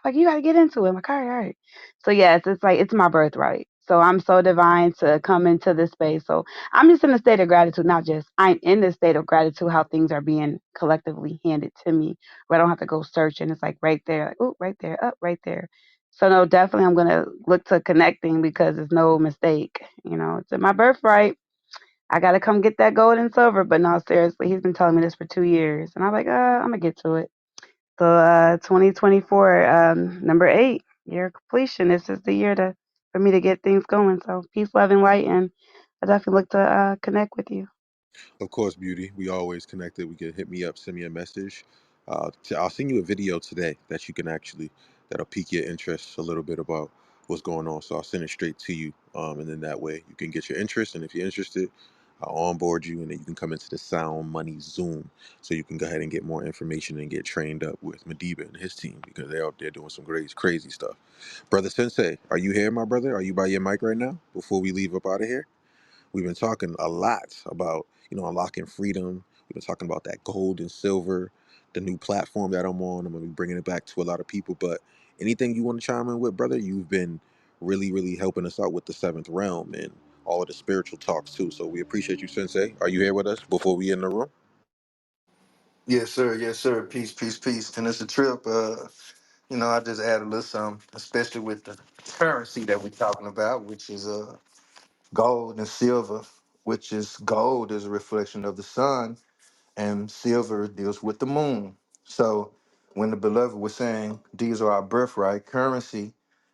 Speaker 11: Like, you got to get into it. I'm like, all right, all right. So yes, it's like it's my birthright. So I'm so divine to come into this space. So I'm just in a state of gratitude, not just I'm in this state of gratitude how things are being collectively handed to me, where I don't have to go search and it's like right there, like, oh, right there, up, right there. So no, definitely I'm gonna look to connecting because it's no mistake. It's in my birthright. I gotta come get that gold and silver. But no, seriously, he's been telling me this for 2 years, and I'm like, I'm gonna get to it. So 2024, number 8, year of completion. This is the year to for me to get things going. So peace, love, and light, and I definitely look to connect with you.
Speaker 7: Of course, Beauty. We always connected. We can hit me up, send me a message. I'll send you a video today that you can that'll pique your interest a little bit about what's going on. So I'll send it straight to you, and then that way you can get your interest. And if you're interested, I'll onboard you, and then you can come into the Sound Money Zoom, so you can go ahead and get more information and get trained up with Madiba and his team because they're out there doing some great, crazy stuff. Brother Sensei, are you here, my brother? Are you by your mic right now? Before we leave up out of here. We've been talking a lot about, unlocking freedom. We've been talking about that gold and silver, the new platform that I'm on. I'm going to be bringing it back to a lot of people. But anything you want to chime in with, brother? You've been really, really helping us out with the seventh realm and all of the spiritual talks too. So we appreciate you, Sensei. Are you here with us before we end the room?
Speaker 12: Yes, sir. Yes, sir. Peace, peace, peace. And it's a trip. I just add a little something, especially with the currency that we're talking about, which is gold and silver, which is gold is a reflection of the sun, and silver deals with the moon. So when the beloved was saying these are our birthright, currency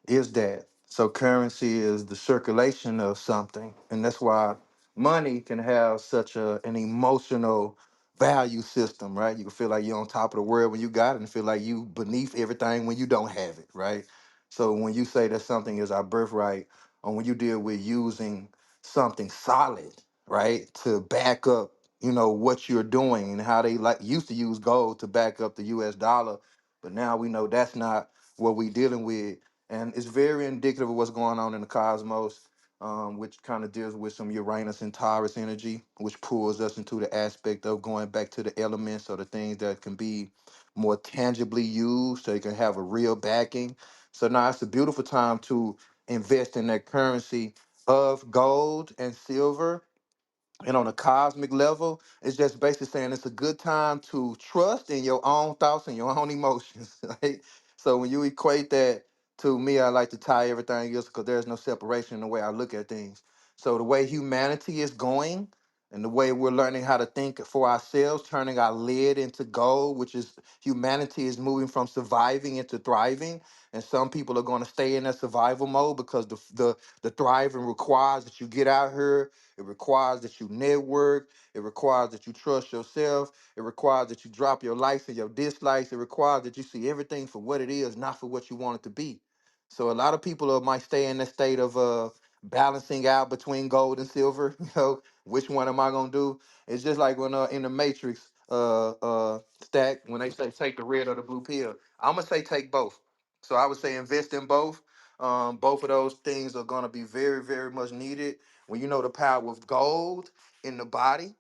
Speaker 12: is that. So currency is the circulation of something, and that's why money can have such an emotional value system, right? You can feel like you're on top of the world when you got it, and feel like you beneath everything when you don't have it, right? So when you say that something is our birthright, or when you deal with using something solid, right, to back up, what you're doing, and how they like used to use gold to back up the US dollar, but now we know that's not what we're dealing with. And it's very indicative of what's going on in the cosmos, which kind of deals with some Uranus and Taurus energy, which pulls us into the aspect of going back to the elements or the things that can be more tangibly used so they can have a real backing. So now it's a beautiful time to invest in that currency of gold and silver. And on a cosmic level, it's just basically saying it's a good time to trust in your own thoughts and your own emotions. Right? So when you equate that to me, I like to tie everything else because there's no separation in the way I look at things. So the way humanity is going and the way we're learning how to think for ourselves, turning our lead into gold, which is humanity is moving from surviving into thriving. And some people are going to stay in that survival mode because the thriving requires that you get out here. It requires that you network. It requires that you trust yourself. It requires that you drop your likes and your dislikes. It requires that you see everything for what it is, not for what you want it to be. So a lot of people might stay in that state of balancing out between gold and silver. Which one am I gonna do? It's just like when in the Matrix stack when they say take the red or the blue pill. I'm gonna say take both. So I would say invest in both. Both of those things are gonna be very, very much needed when you know the power of gold in the body.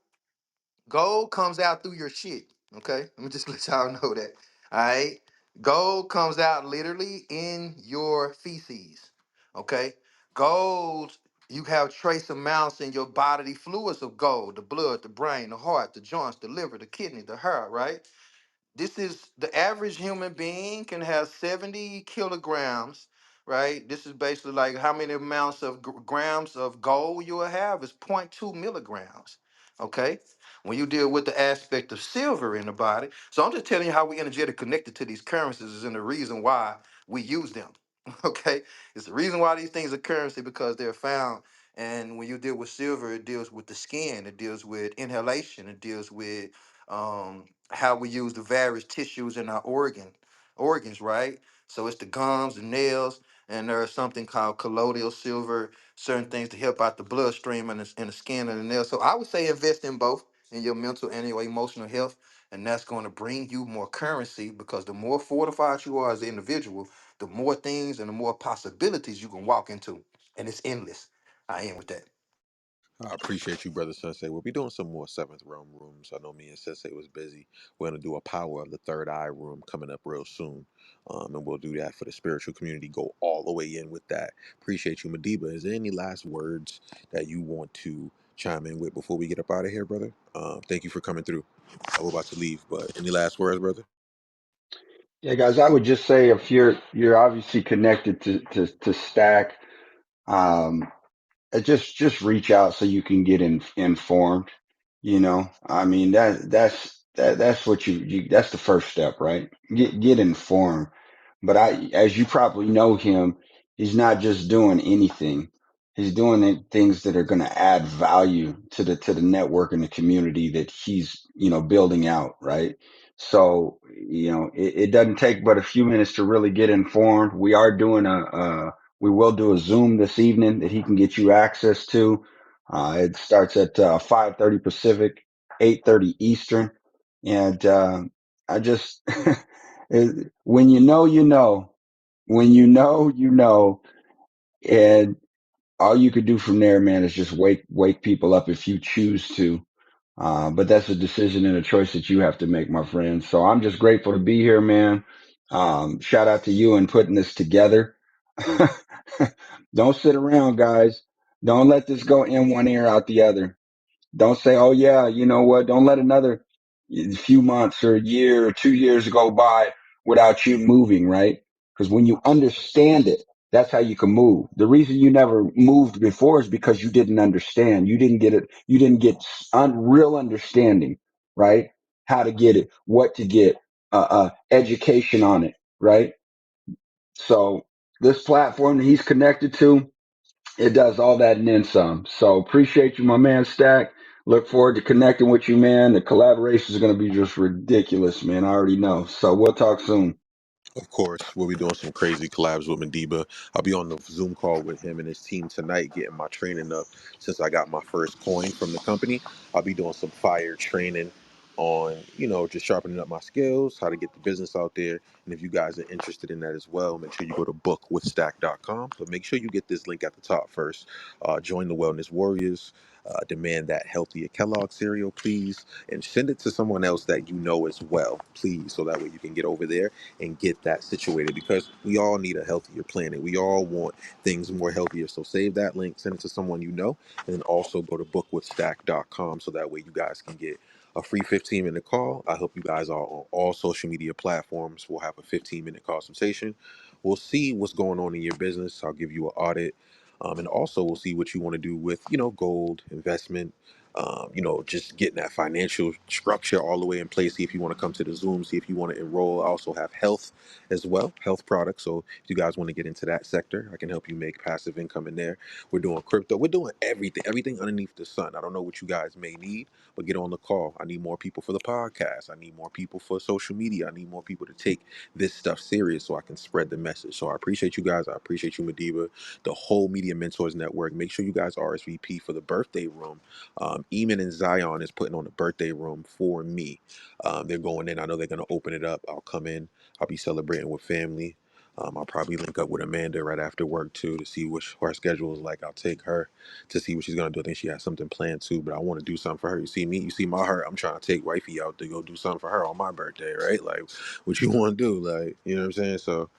Speaker 12: Gold comes out through your shit. Okay, let me just let y'all know that. All right, gold comes out literally in your feces. Okay, gold. You have trace amounts in your bodily fluids of gold: the blood, the brain, the heart, the joints, the liver, the kidney, the hair. Right. This is the average human being can have 70 kilograms, right? This is basically like how many amounts of grams of gold you will have is point 0.2 milligrams. Okay. When you deal with the aspect of silver in the body. So I'm just telling you how we energetic connected to these currencies and the reason why we use them. Okay. It's the reason why these things are currency because they're found. And when you deal with silver, it deals with the skin, it deals with inhalation, it deals with how we use the various tissues in our organs, right? So it's the gums, the nails, and there's something called colloidal silver, certain things to help out the bloodstream and the skin and the nails. So I would say invest in both in your mental and your emotional health, and that's going to bring you more currency because the more fortified you are as an individual, the more things and the more possibilities you can walk into, and it's endless. I end with that.
Speaker 7: I appreciate you, brother Sensei. We'll be doing some more seventh realm rooms. I know me and Sensei was busy. We're gonna do a power of the third eye room coming up real soon, and we'll do that for the spiritual community. Go all the way in with that. Appreciate you, Madiba. Is there any last words that you want to chime in with before we get up out of here, brother? Thank you for coming through. We're about to leave, but any last words, brother?
Speaker 5: Yeah, guys, I would just say if you're obviously connected to Stack, um, just reach out so you can get informed. I mean that's what that's the first step, right? Get informed. But as you probably know him, he's not just doing anything. He's doing things that are going to add value to the network and the community that he's building out, right? So it doesn't take but a few minutes to really get informed. We will do a Zoom this evening that he can get you access to. It starts at 5:30 Pacific, 8:30 Eastern, and I just when you know, you know, when you know, and all you could do from there, man, is just wake people up if you choose to. But that's a decision and a choice that you have to make, my friend. So I'm just grateful to be here, man. Shout out to you and putting this together. Don't sit around, guys. Don't let this go in one ear out the other. Don't say, oh yeah, you know what? Don't let another few months or a year or 2 years go by without you moving, right? Because when you understand it, That's how you can move. The reason you never moved before is because you didn't understand. You didn't get it. You didn't get real understanding, right? How to get it, what to get, education on it, right? So this platform that he's connected to, it does all that and then some. So appreciate you, my man Stack. Look forward to connecting with you, man. The collaboration is going to be just ridiculous, man. I already know. So we'll talk soon.
Speaker 7: Of course, we'll be doing some crazy collabs with Madiba. I'll be on the Zoom call with him and his team tonight, getting my training up. Since I got my first coin from the company, I'll be doing some fire training on, just sharpening up my skills, how to get the business out there. And if you guys are interested in that as well, make sure you go to bookwithstack.com. But make sure you get this link at the top first. Join the Wellness Warriors. Demand that healthier Kellogg cereal, please, and send it to someone else that you know as well, please, so that way you can get over there and get that situated, because we all need a healthier planet. We all want things more healthier. So save that link, send it to someone you know, and then also go to bookwithstack.com so that way you guys can get a free 15-minute call. I hope you guys are on all social media platforms. We'll have a 15-minute consultation. We'll see what's going on in your business. I'll give you an audit. And also we'll see what you want to do with, gold investment, just getting that financial structure all the way in place. See if you want to come to the Zoom, see if you want to enroll. I also have health as well, health products. So if you guys want to get into that sector, I can help you make passive income in there. We're doing crypto. We're doing everything underneath the sun. I don't know what you guys may need, but get on the call. I need more people for the podcast. I need more people for social media. I need more people to take this stuff serious so I can spread the message. So I appreciate you guys. I appreciate you, Madiba, the whole Media Mentors Network. Make sure you guys RSVP for the birthday room. Eamon and Zion is putting on a birthday room for me. They're going in. I know they're going to open it up. I'll come in. I'll be celebrating with family. I'll probably link up with Amanda right after work too to see what her schedule is like. I'll take her to see what she's gonna do. I think she has something planned too, but I want to do something for her. You see me, you see my heart. I'm trying to take wifey out to go do something for her on my birthday, right? Like, what you want to do, like, you know what I'm saying? So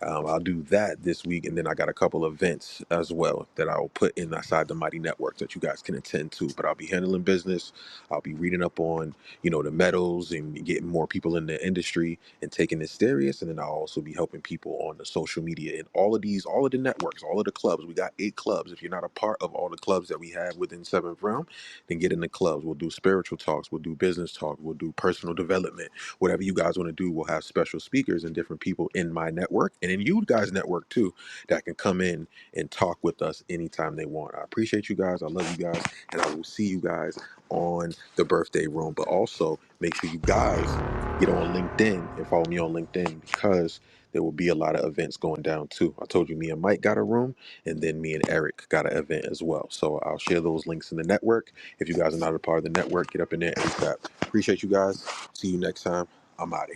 Speaker 7: I'll do that this week, and then I got a couple events as well that I'll put inside the Mighty Network that you guys can attend to. But I'll be handling business. I'll be reading up on, the metals and getting more people in the industry and taking it serious. And then I'll also be helping people on the social media and all of the networks, all of the clubs. We got 8 clubs. If you're not a part of all the clubs that we have within Seventh Realm, then get in the clubs. We'll do spiritual talks. We'll do business talk. We'll do personal development. Whatever you guys want to do, we'll have special speakers and different people in my network and in you guys' network too that can come in and talk with us anytime they want. I appreciate you guys. I love you guys. And I will see you guys on the birthday room. But also make sure you guys get on LinkedIn and follow me on LinkedIn, because there will be a lot of events going down too. I told you me and Mike got a room, and then me and Eric got an event as well. So I'll share those links in the network. If you guys are not a part of the network, get up in there ASAP. Appreciate you guys. See you next time. I'm out of here.